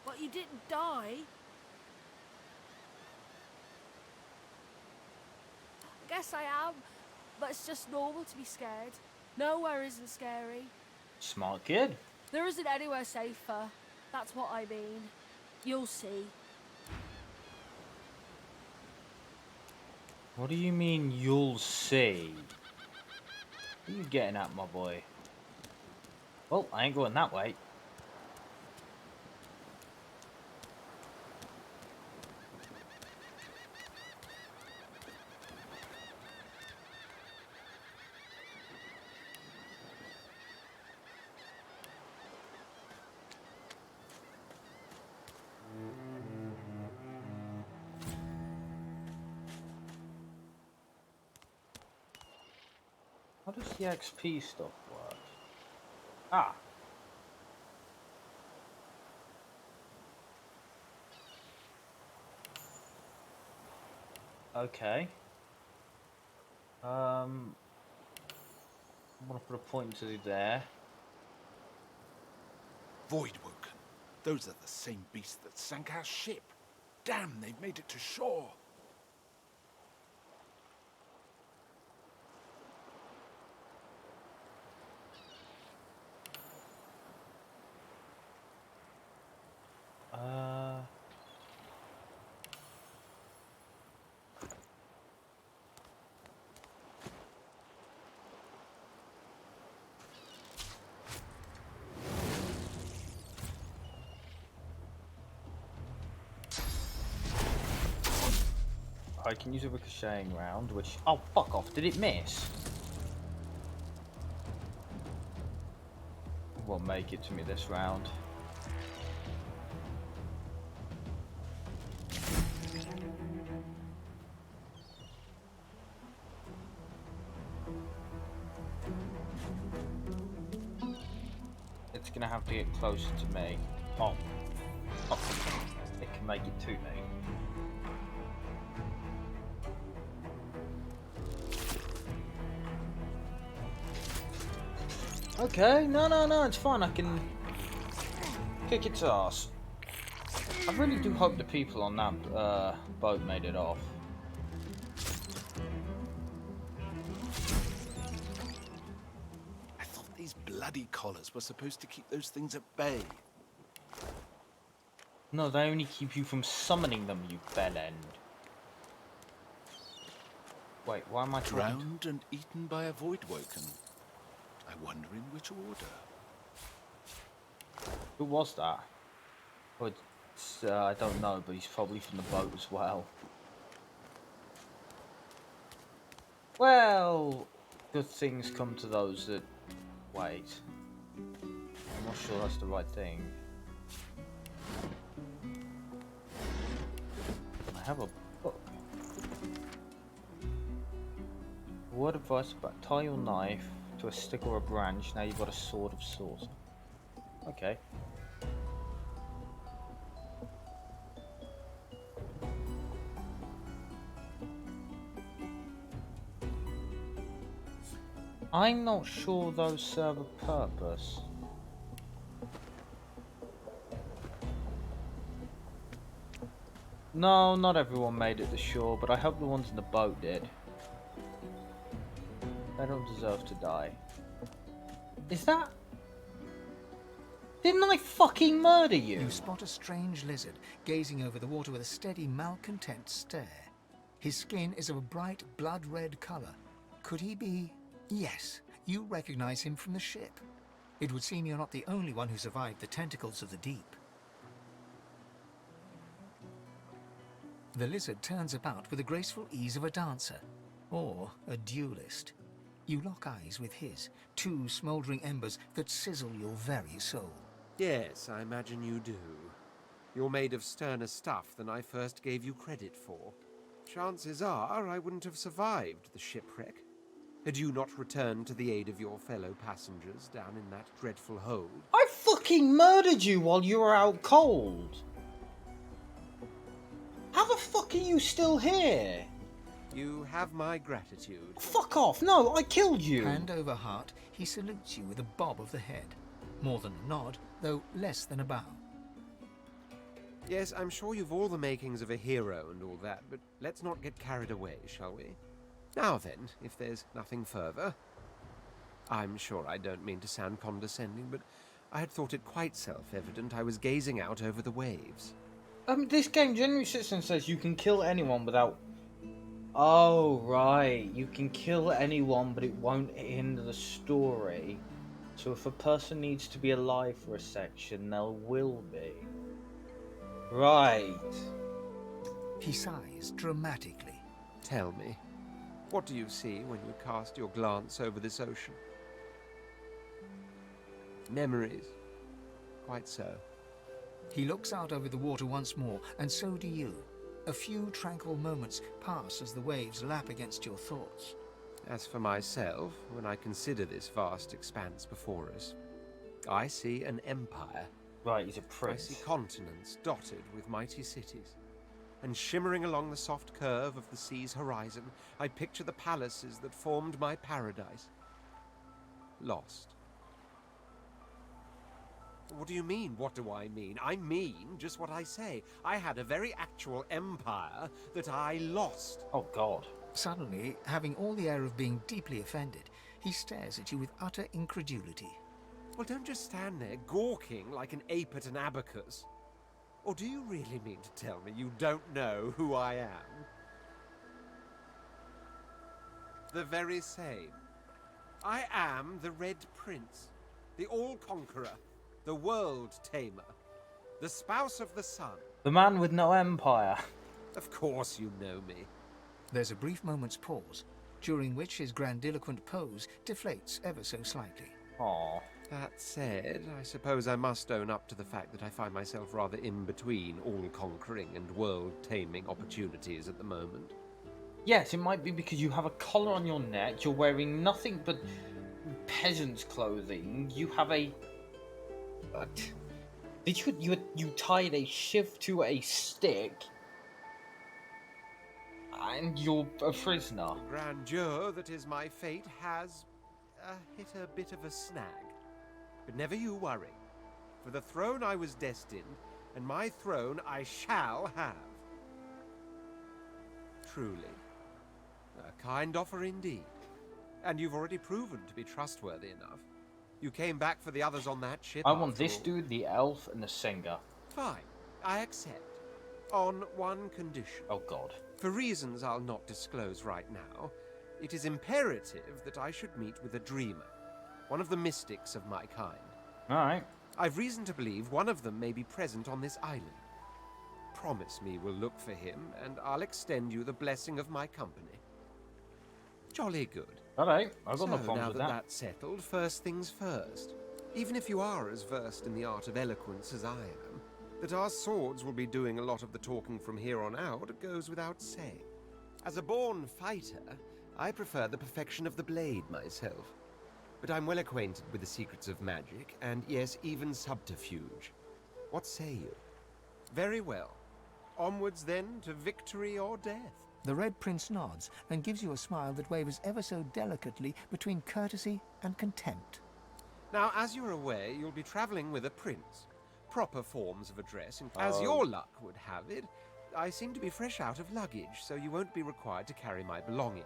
But you didn't die. I guess I am, but it's just normal to be scared. Nowhere isn't scary. Smart kid. There isn't anywhere safer. That's what I mean. You'll see. What do you mean you'll see? What are you getting at, my boy? Well, I ain't going that way. How does the XP stuff work? Ah. Okay. I'm gonna put a pointer there. Voidwoken. Those are the same beasts that sank our ship. Damn, they've made it to shore. I can use a ricocheting round, which... Oh, fuck off. Did it miss? Won't make it to me this round. It's gonna have to get closer to me. Oh. Oh. It can make it to me. Okay, no, it's fine. I can kick its ass. I really do hope the people on that boat made it off. I thought these bloody collars were supposed to keep those things at bay. No, they only keep you from summoning them, you bellend. Wait, why am I drowned and eaten by a Voidwoken? I wonder in which order. Who was that? Well, I don't know, but he's probably from the boat as well. Well, good things come to those that wait. I'm not sure that's the right thing. I have a book. Word advice about tie your knife to a stick or a branch. Now you've got a sword of sorts. Okay. I'm not sure those serve a purpose. No, not everyone made it to shore, but I hope the ones in the boat did. They don't deserve to die. Is that... Didn't I fucking murder you? You spot a strange lizard gazing over the water with a steady, malcontent stare. His skin is of a bright, blood-red colour. Could he be... Yes, you recognize him from the ship. It would seem you're not the only one who survived the tentacles of the deep. The lizard turns about with the graceful ease of a dancer, or a duelist. You lock eyes with his, two smouldering embers that sizzle your very soul. Yes, I imagine you do. You're made of sterner stuff than I first gave you credit for. Chances are I wouldn't have survived the shipwreck had you not returned to the aid of your fellow passengers down in that dreadful hold. I fucking murdered you while you were out cold. How the fuck are you still here? You have my gratitude. Fuck off! No, I killed you! Hand over heart, he salutes you with a bob of the head. More than a nod, though less than a bow. Yes, I'm sure you've all the makings of a hero and all that, but let's not get carried away, shall we? Now then, if there's nothing further... I'm sure I don't mean to sound condescending, but I had thought it quite self-evident I was gazing out over the waves. This game generally sits and says you can kill anyone without... Oh, right. You can kill anyone, but it won't hinder the story. So if a person needs to be alive for a section, there will be. Right. He sighs dramatically. Tell me, what do you see when you cast your glance over this ocean? Memories. Quite so. He looks out over the water once more, and so do you. A few tranquil moments pass as the waves lap against your thoughts. As for myself, when I consider this vast expanse before us, I see an empire. Right, he's a prince. I see continents dotted with mighty cities. And shimmering along the soft curve of the sea's horizon, I picture the palaces that formed my paradise. Lost. What do you mean, what do I mean? I mean just what I say. I had a very actual empire that I lost. Oh, God. Suddenly, having all the air of being deeply offended, he stares at you with utter incredulity. Well, don't just stand there gawking like an ape at an abacus. Or do you really mean to tell me you don't know who I am? The very same. I am the Red Prince, the All-Conqueror, the World-Tamer, the Spouse of the Sun. The man with no empire. Of course you know me. There's a brief moment's pause, during which his grandiloquent pose deflates ever so slightly. Aww. That said, I suppose I must own up to the fact that I find myself rather in between all-conquering and world-taming opportunities at the moment. Yes, it might be because you have a collar on your neck, you're wearing nothing but peasant's clothing, you have a... Did you tied a shiv to a stick, and you're a prisoner. Grandeur that is my fate has hit a bit of a snag. But never you worry. For the throne I was destined, and my throne I shall have. Truly. A kind offer indeed. And you've already proven to be trustworthy enough. You came back for the others on that ship. I want this dude, the elf, and the singer. Fine. I accept. On one condition. Oh, God. For reasons I'll not disclose right now, it is imperative that I should meet with a dreamer. One of the mystics of my kind. Alright. I've reason to believe one of them may be present on this island. Promise me we'll look for him, and I'll extend you the blessing of my company. Jolly good. Alright, I've got no So, problems now with that that. that's settled, first things first. Even if you are as versed in the art of eloquence as I am, that our swords will be doing a lot of the talking from here on out goes without saying. As a born fighter, I prefer the perfection of the blade myself. But I'm well acquainted with the secrets of magic, and yes, even subterfuge. What say you? Very well. Onwards then to victory or death. The Red Prince nods and gives you a smile that wavers ever so delicately between courtesy and contempt. Now, as you're aware, you'll be traveling with a prince. Proper forms of address. As your luck would have it, I seem to be fresh out of luggage, so you won't be required to carry my belongings.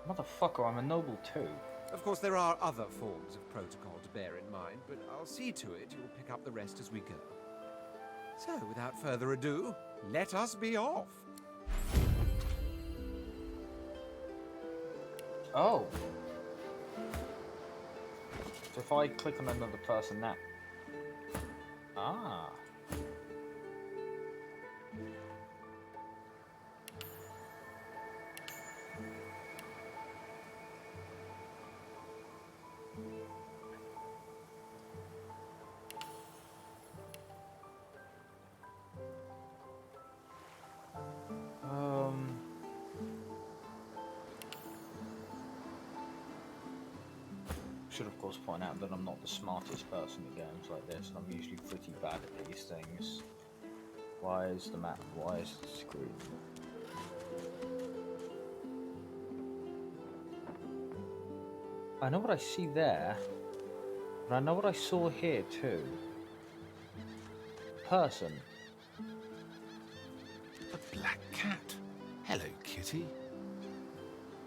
Motherfucker, I'm a noble too. Of course, there are other forms of protocol to bear in mind, but I'll see to it you'll pick up the rest as we go. So, without further ado, let us be off. Oh. So if I click on another person now. Ah. Should of course point out that I'm not the smartest person at games like this, and I'm usually pretty bad at these things. Why is the map? Why is the screen? I know what I see there, but I know what I saw here too. Person. A black cat. Hello, kitty.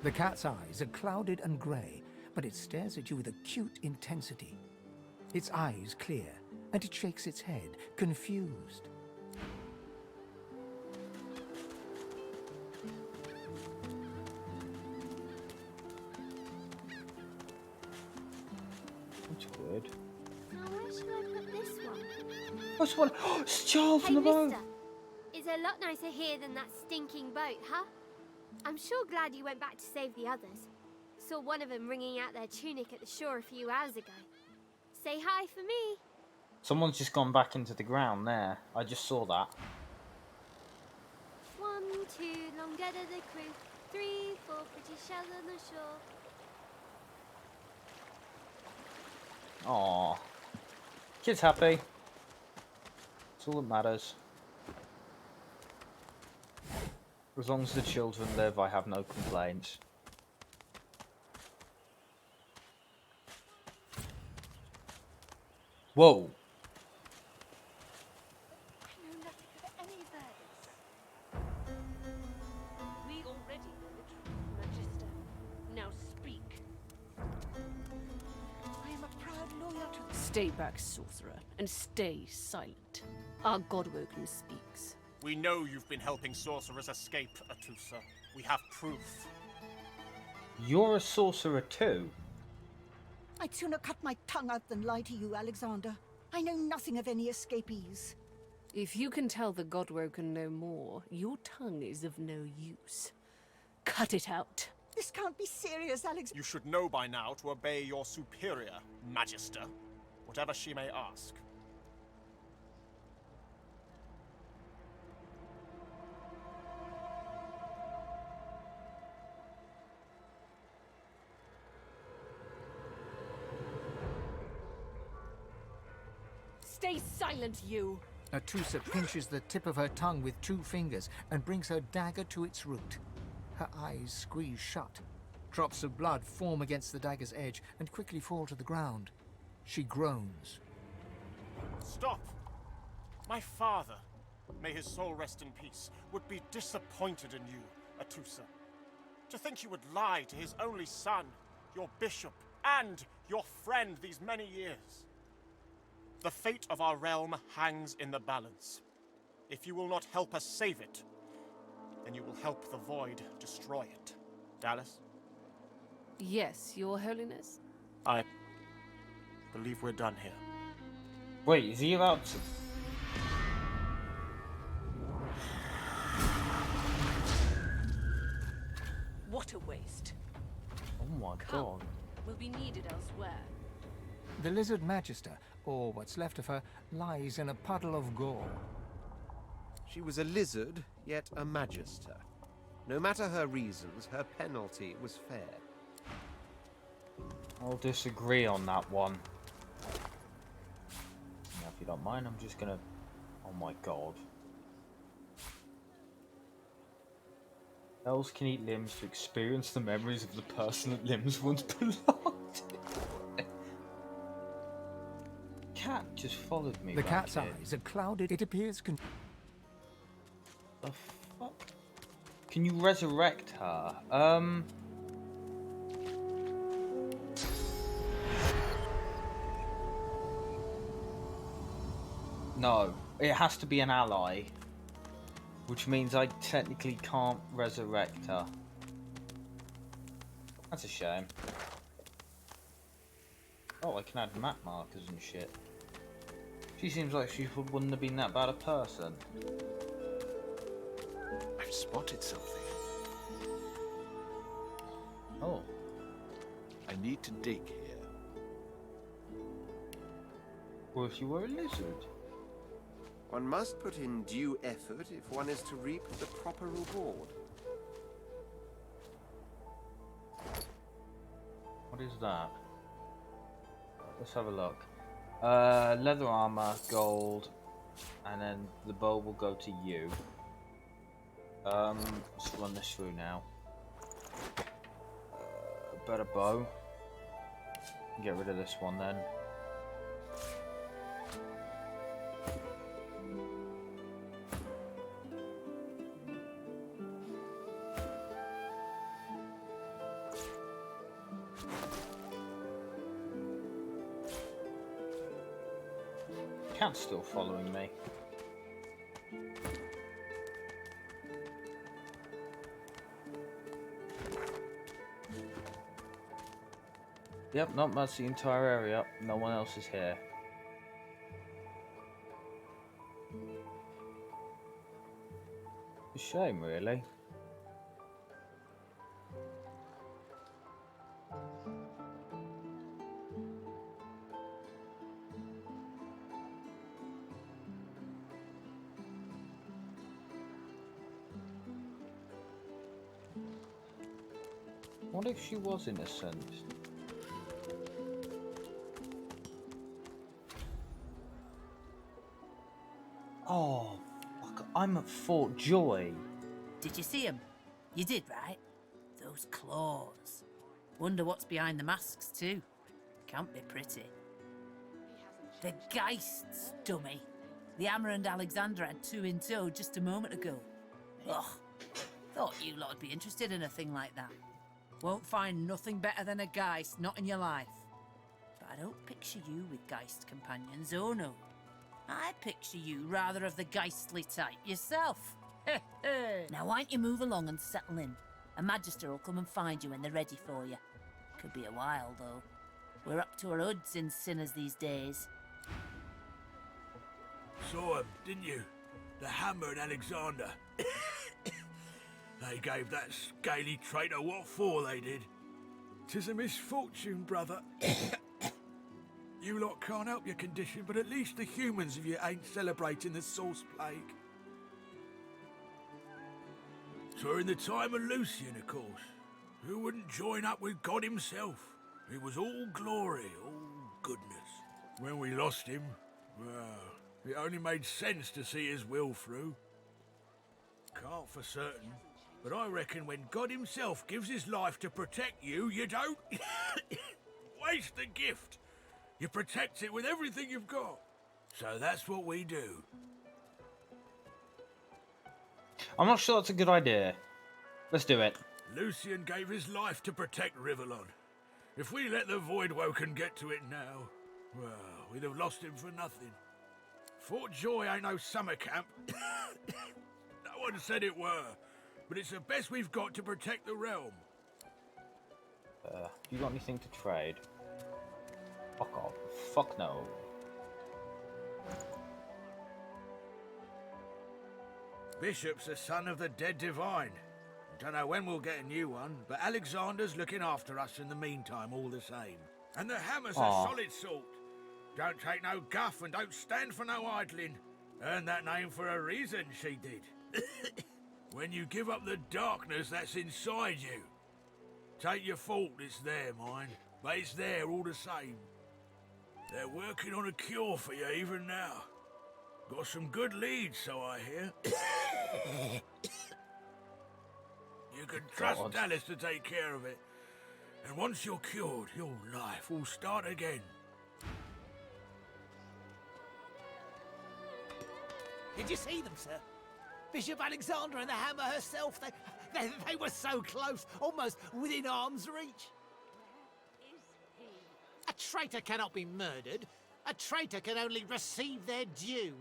The cat's eyes are clouded and grey, but it stares at you with acute intensity. Its eyes clear, and it shakes its head, confused. That's weird. Now where should I put this one? What's one? Oh, it's Charles Hey, on the boat. mister. It's a lot nicer here than that stinking boat, huh? I'm sure glad you went back to save the others. Saw one of them wringing out their tunic at the shore a few hours ago. Say hi for me. Someone's just gone back into the ground there. I just saw that. 1, 2, long dead of the crew. 3, 4, pretty shells on the shore. Aww. Kid's happy. That's all that matters. As long as the children live, I have no complaints. Whoa! I know nothing of any birds. We already know the truth, Magister. Now speak. I am a proud loyal to the... Stay back, sorcerer, and stay silent. Our Godwoken speaks. We know you've been helping sorcerers escape, Atusa. We have proof. You're a sorcerer too? I'd sooner cut my tongue out than lie to you, Alexander. I know nothing of any escapees. If you can tell the Godwoken no more, your tongue is of no use. Cut it out. This can't be serious, Alex. You should know by now to obey your superior, Magister, whatever she may ask. Stay silent, you! Atusa pinches the tip of her tongue with 2 fingers and brings her dagger to its root. Her eyes squeeze shut. Drops of blood form against the dagger's edge and quickly fall to the ground. She groans. Stop! My father, may his soul rest in peace, would be disappointed in you, Atusa. To think you would lie to his only son, your bishop, and your friend these many years. The fate of our realm hangs in the balance. If you will not help us save it, then you will help the Void destroy it. Dallas? Yes, Your Holiness? I believe we're done here. Wait, is he about to... What a waste. Oh my god. Will be needed elsewhere. The lizard magister, or what's left of her, lies in a puddle of gore. She was a lizard, yet a magister. No matter her reasons, her penalty was fair. I'll disagree on that one. Now, if you don't mind, I'm just gonna... Oh my god. Elves can eat limbs to experience the memories of the person that limbs once belonged to. Cat just followed me. The back cat's in. eyes are clouded. It appears The fuck? Can you resurrect her? No, it has to be an ally, which means I technically can't resurrect her. That's a shame. Oh, I can add map markers and shit. She seems like she wouldn't have been that bad a person. I've spotted something. Oh. I need to dig here. Well, if you were a lizard. One must put in due effort if one is to reap the proper reward. What is that? Let's have a look. Leather armor, gold, and then the bow will go to you. Let's run this through now. Better bow. Get rid of this one then. Cat's still following me. Yep, not much the entire area. No one else is here. A shame, really. What if she was innocent? Oh, fuck, I'm at Fort Joy. Did you see him? You did, right? Those claws. Wonder what's behind the masks, too. Can't be pretty. The Geists, dummy. The Hammer and Alexander had two in tow just a moment ago. Ugh. Thought you lot would be interested in a thing like that. Won't find nothing better than a Geist, not in your life. But I don't picture you with Geist companions, oh no. I picture you rather of the Geistly type yourself. Now why don't you move along and settle in? A Magister will come and find you when they're ready for you. Could be a while, though. We're up to our hoods in sinners these days. Saw him, didn't you? The Hammer and Alexander. They gave that scaly traitor what for, they did. 'Tis a misfortune, brother. You lot can't help your condition, but at least the humans of you ain't celebrating the Source Plague. 'Twere in the time of Lucian, of course. Who wouldn't join up with God himself? He was all glory, all goodness. When we lost him, well, it only made sense to see his will through. Can't for certain, but I reckon when God himself gives his life to protect you, you don't waste the gift. You protect it with everything you've got. So that's what we do. I'm not sure that's a good idea. Let's do it. Lucian gave his life to protect Rivellon. If we let the Voidwoken get to it now, well, we'd have lost him for nothing. Fort Joy ain't no summer camp. No one said it were, but it's the best we've got to protect the realm. You got anything to trade? Fuck off. Fuck no. Bishop's the son of the dead divine. Don't know when we'll get a new one, but Alexander's looking after us in the meantime all the same. And the Hammer's a solid sort. Don't take no guff and don't stand for no idling. Earned that name for a reason, she did. When you give up the darkness that's inside you. Take your fault, it's there, mind. But it's there all the same. They're working on a cure for you even now. Got some good leads, so I hear. You can trust Dallas to take care of it. And once you're cured, your life will start again. Did you see them, sir? Bishop Alexander and the Hammer herself, they were so close, almost within arm's reach. A traitor cannot be murdered. A traitor can only receive their due.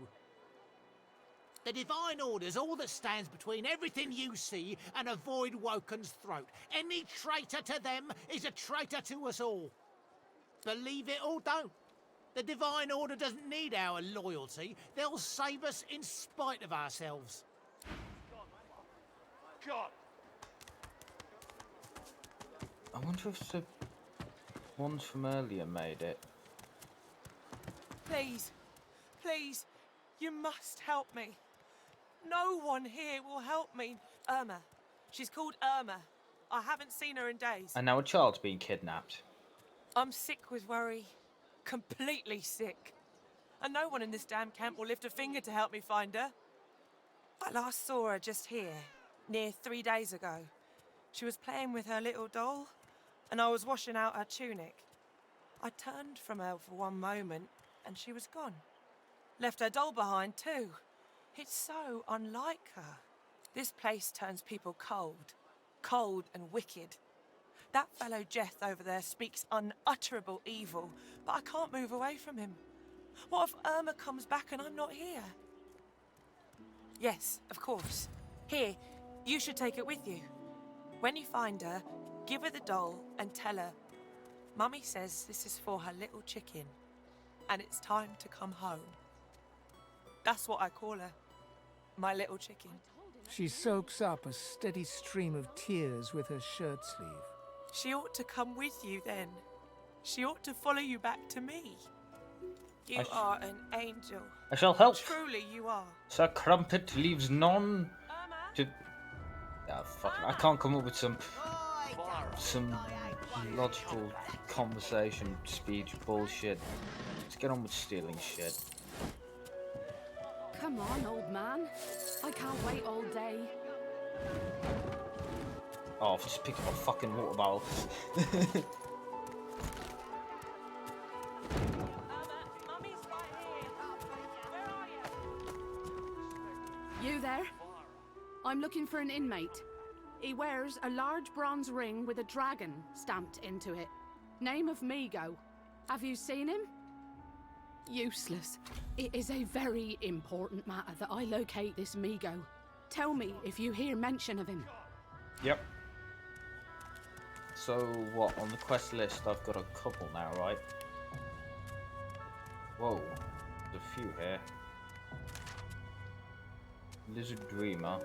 The Divine Order's all that stands between everything you see and a Voidwoken's throat. Any traitor to them is a traitor to us all. Believe it or don't. The Divine Order doesn't need our loyalty. They'll save us in spite of ourselves. God! I wonder if the ones from earlier made it. Please, please, you must help me. No one here will help me. Irma. She's called Irma. I haven't seen her in days. And now a child's being kidnapped. I'm sick with worry. Completely sick. And no one in this damn camp will lift a finger to help me find her. I last saw her just here, near 3 days ago. She was playing with her little doll, and I was washing out her tunic. I turned from her for one moment and she was gone. Left her doll behind too. It's so unlike her. This place turns people cold. Cold and wicked. That fellow Jeth over there speaks unutterable evil, but I can't move away from him. What if Irma comes back and I'm not here? Yes, of course. Here, you should take it with you. When you find her, give her the doll and tell her, Mummy says this is for her little chicken, and it's time to come home. That's what I call her. My little chicken. She soaks up a steady stream of tears with her shirt sleeve. She ought to come with you then. She ought to follow you back to me. You are an angel. I shall help. Truly you are. Sir Crumpet leaves none to... Ah, fuck. I can't come up with some logical conversation, speech, bullshit. Let's get on with stealing shit. Come on, old man. I can't wait all day. Oh, I've just picked up a fucking water bottle. You there? I'm looking for an inmate. He wears a large bronze ring with a dragon stamped into it. Name of Migo. Have you seen him? Useless. It is a very important matter that I locate this Migo. Tell me if you hear mention of him. Yep. So, what, on the quest list I've got a couple now, right? Whoa, there's a few here. Lizard Dreamer.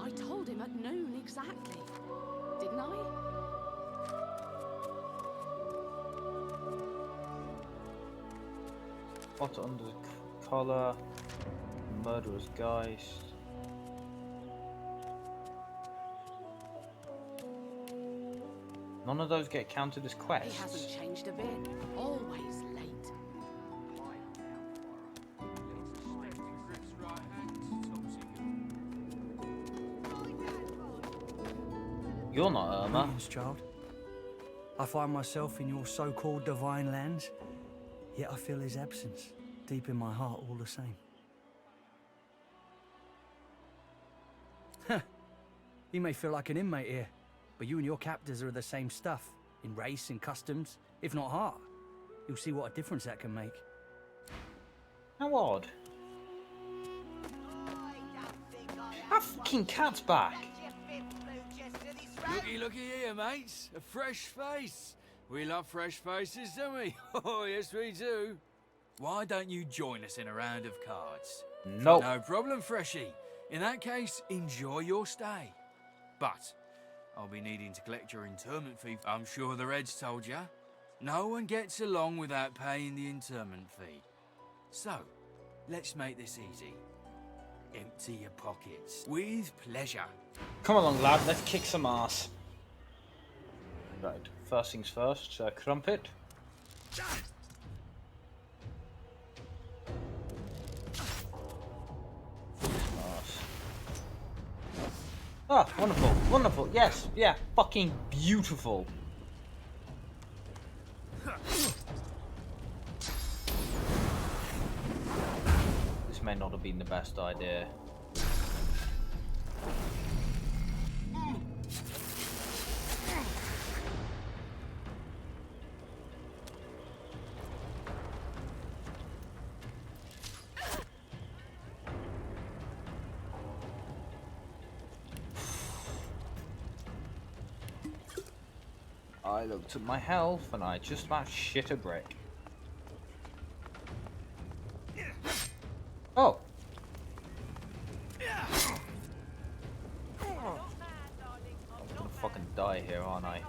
I told him at noon exactly, didn't I? Spot under the collar. Murderer's Geist. None of those get counted as quests. He hasn't changed a bit. Always late. You're not Irma. Greetings, child. I find myself in your so-called divine lands, yet I feel his absence deep in my heart all the same. You may feel like an inmate here, but you and your captors are the same stuff, in race and customs, if not heart. You'll see what a difference that can make. How odd. That fucking cat's back. Looky here, mates. A fresh face. We love fresh faces, don't we? Oh, yes, we do. Why don't you join us in a round of cards? Nope. No problem, Freshie. In that case, enjoy your stay. But I'll be needing to collect your interment fee. I'm sure the Reds told you. No one gets along without paying the interment fee. So, let's make this easy. Empty your pockets. With pleasure. Come along, lad. Let's kick some ass. Right. First things first. Crumpet. Ah, wonderful, wonderful, yes, yeah, fucking beautiful. This may not have been the best idea. I looked at my health and I just about shit a brick. Oh! I'm gonna fucking die here, aren't I?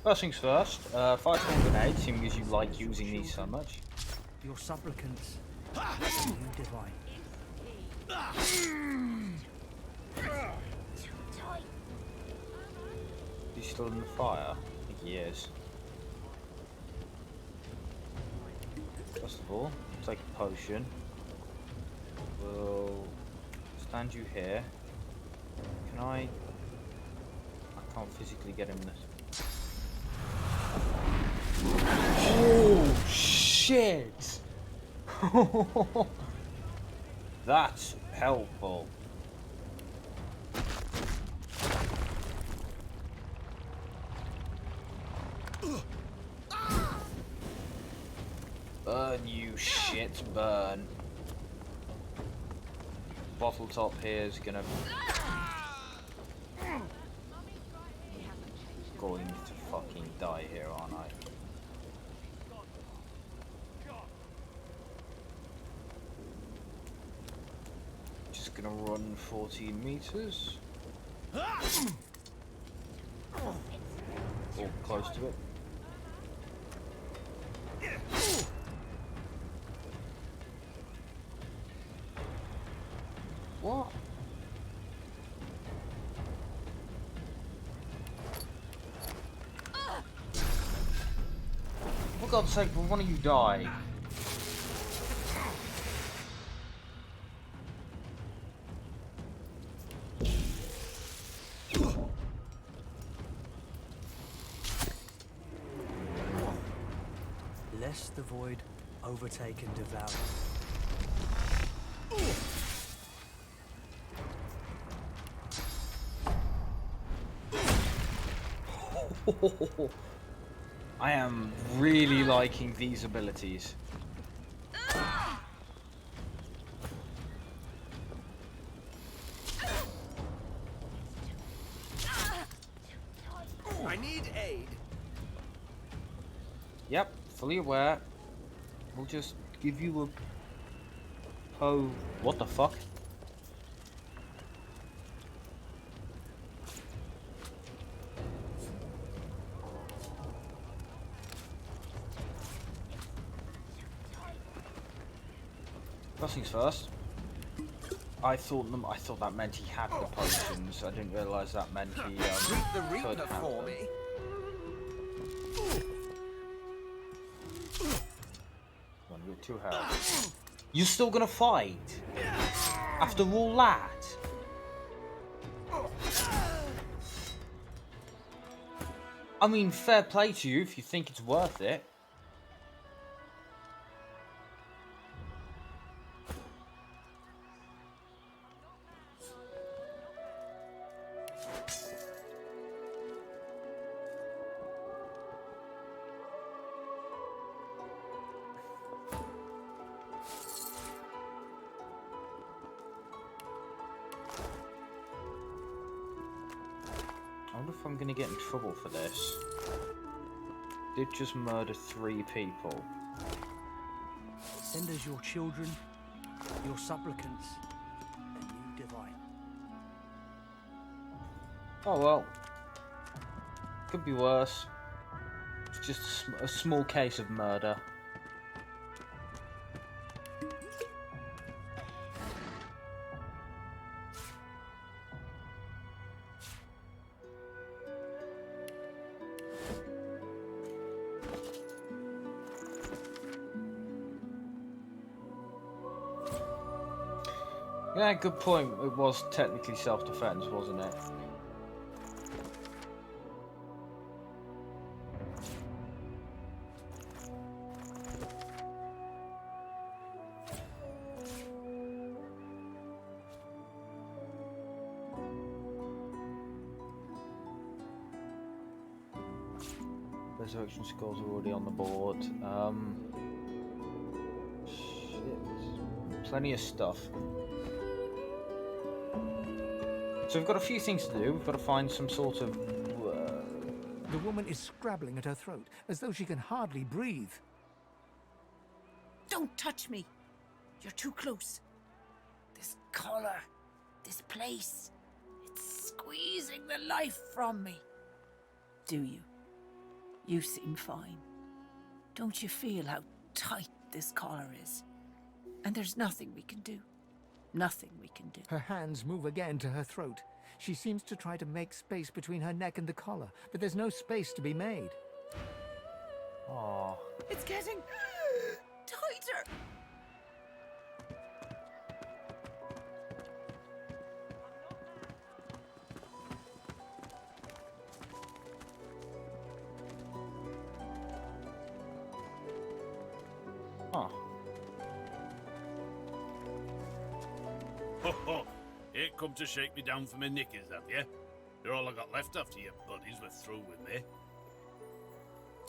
First things first, fire some grenades, seeing as you like using these so much. Your supplicants, and you divine. He's still in the fire? I think he is. First of all, take a potion. We'll stand you here. Can I can't physically get him this. Oh shit! That's helpful. Burn, you shit, burn. Bottle top here is gonna going to fucking die here, aren't I? Just gonna run 14 meters. Oh, close to it. What? For God's sake, will one of you die? Lest the void overtake and devour. I am really liking these abilities. I need aid. Yep, fully aware. We'll just give you a What the fuck? First things first. I thought that meant he had the potions. I didn't realise that meant he the could Reaper have for them. me. One with 2 health. You're still gonna fight after all that? I mean, fair play to you if you think it's worth it. I wonder if I'm gonna get in trouble for this. Did just murder 3 people. Send us your children, your supplicants, and you divine. Oh well. Could be worse. It's just a small case of murder. Yeah, good point. It was technically self-defense, wasn't it? Resurrection scores are already on the board. Shit. Plenty of stuff. So we've got a few things to do. We've got to find some sort of... The woman is scrabbling at her throat, as though she can hardly breathe. Don't touch me. You're too close. This collar, this place, it's squeezing the life from me. Do you? You seem fine. Don't you feel how tight this collar is? And there's nothing we can do. Nothing we can do. Her hands move again to her throat. She seems to try to make space between her neck and the collar, but there's no space to be made. Oh. It's getting tighter. Huh. Ho ho! Ain't come to shake me down for my knickers, have you? They're all I got left after your buddies were through with me.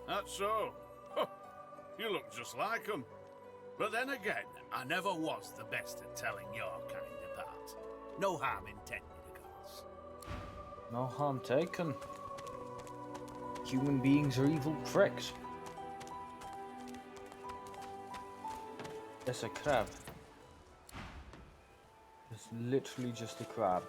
That's so. Huh. You look just like 'em. But then again, I never was the best at telling your kind apart. No harm intended, of course. No harm taken. Human beings are evil pricks. There's a crab. It's literally just a crab.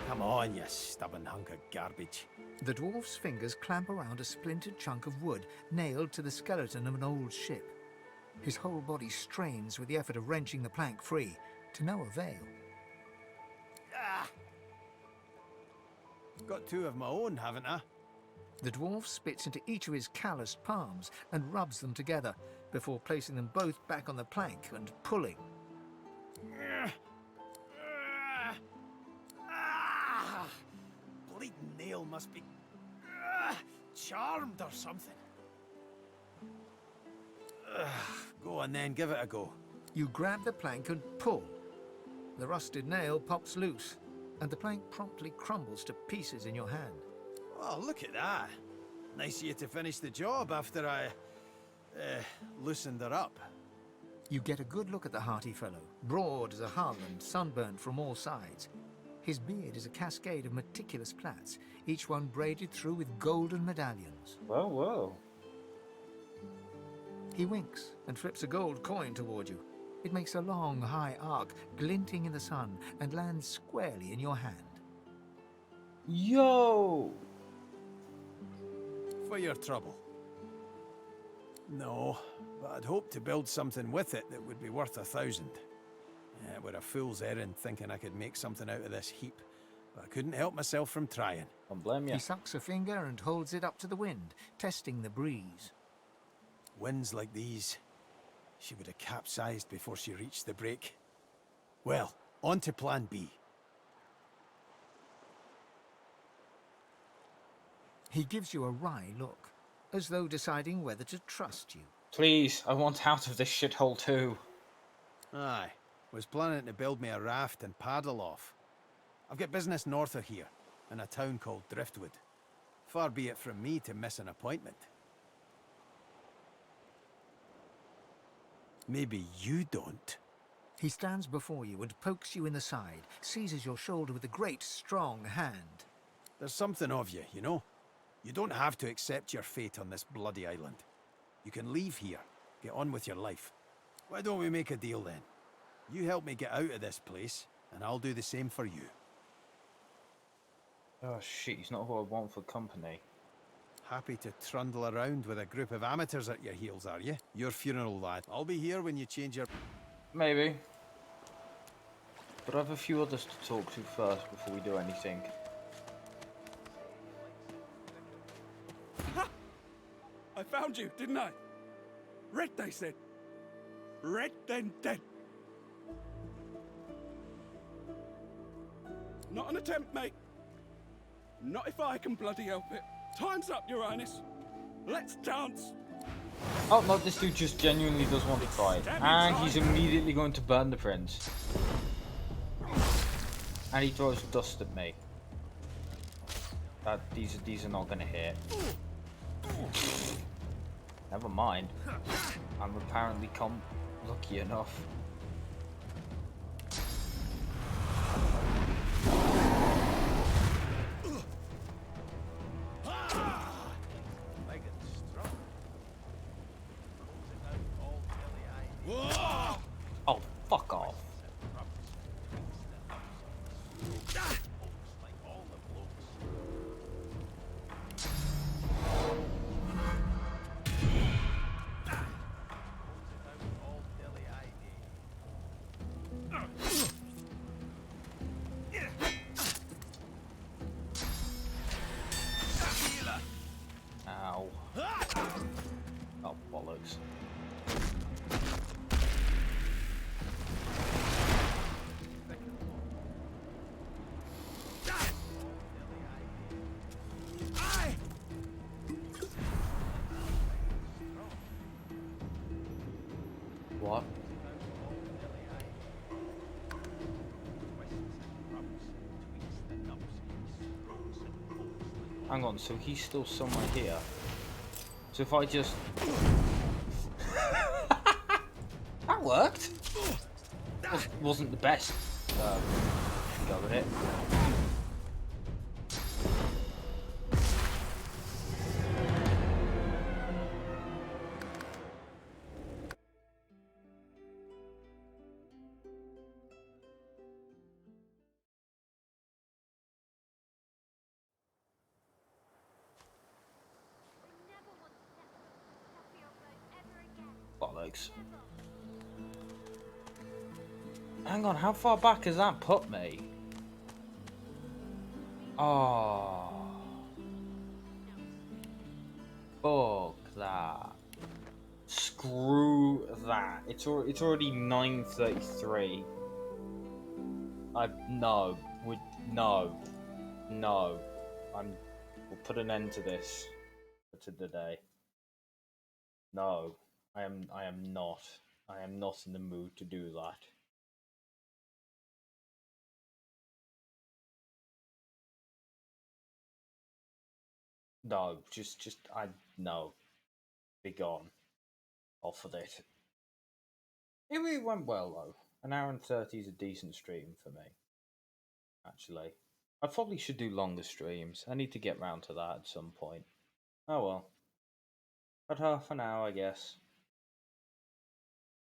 Come on, you stubborn hunk of garbage. The dwarf's fingers clamp around a splintered chunk of wood nailed to the skeleton of an old ship. His whole body strains with the effort of wrenching the plank free, to no avail. Ah! Got two of my own, haven't I? The dwarf spits into each of his calloused palms and rubs them together, before placing them both back on the plank and pulling. Bleeding nail must be charmed or something. Go on then, give it a go. You grab the plank and pull. The rusted nail pops loose, and the plank promptly crumbles to pieces in your hand. Oh, look at that. Nice of you to finish the job after I loosened her up. You get a good look at the hearty fellow, broad as a hull and sunburnt from all sides. His beard is a cascade of meticulous plaits, each one braided through with golden medallions. Well, well. He winks and flips a gold coin toward you. It makes a long, high arc, glinting in the sun, and lands squarely in your hand. Yo! For your trouble. No, but I'd hoped to build something with it that would be worth 1,000. Yeah, it were a fool's errand thinking I could make something out of this heap, but I couldn't help myself from trying. Don't blame you. He sucks a finger and holds it up to the wind, testing the breeze. Winds like these, she would have capsized before she reached the break. Well, on to plan B. He gives you a wry look, as though deciding whether to trust you. Please, I want out of this shithole too. Aye, was planning to build me a raft and paddle off. I've got business north of here, in a town called Driftwood. Far be it from me to miss an appointment. Maybe you don't. He stands before you and pokes you in the side, seizes your shoulder with a great, strong hand. There's something of you, you know? You don't have to accept your fate on this bloody island. You can leave here, get on with your life. Why don't we make a deal then? You help me get out of this place, and I'll do the same for you. Oh shit, he's not who I want for company. Happy to trundle around with a group of amateurs at your heels, are you? Your funeral, lad. I'll be here when you change your... Maybe. But I have a few others to talk to first before we do anything. Ha! I found you, didn't I? Red, they said. Red, then dead. Not an attempt, mate. Not if I can bloody help it. Time's up, Your Highness. Let's dance. Oh no, this dude just genuinely does want to fight. And he's immediately going to burn the prince. And he throws dust at me. These are not gonna hit. Never mind. I'm apparently lucky enough. Oh, fuck off. What? Hang on, so he's still somewhere here. So if I just... That worked! Wasn't the best go with it. Bollocks. Hang on, how far back has that put me? Oh. Fuck that. Screw that. It's already 9:33. No. No. We'll put an end to this for today. No. I am not. I am not in the mood to do that. No, no. Be gone. Off of it. It really went well though. An hour and 30 is a decent stream for me. Actually. I probably should do longer streams. I need to get round to that at some point. Oh well. But half an hour, I guess.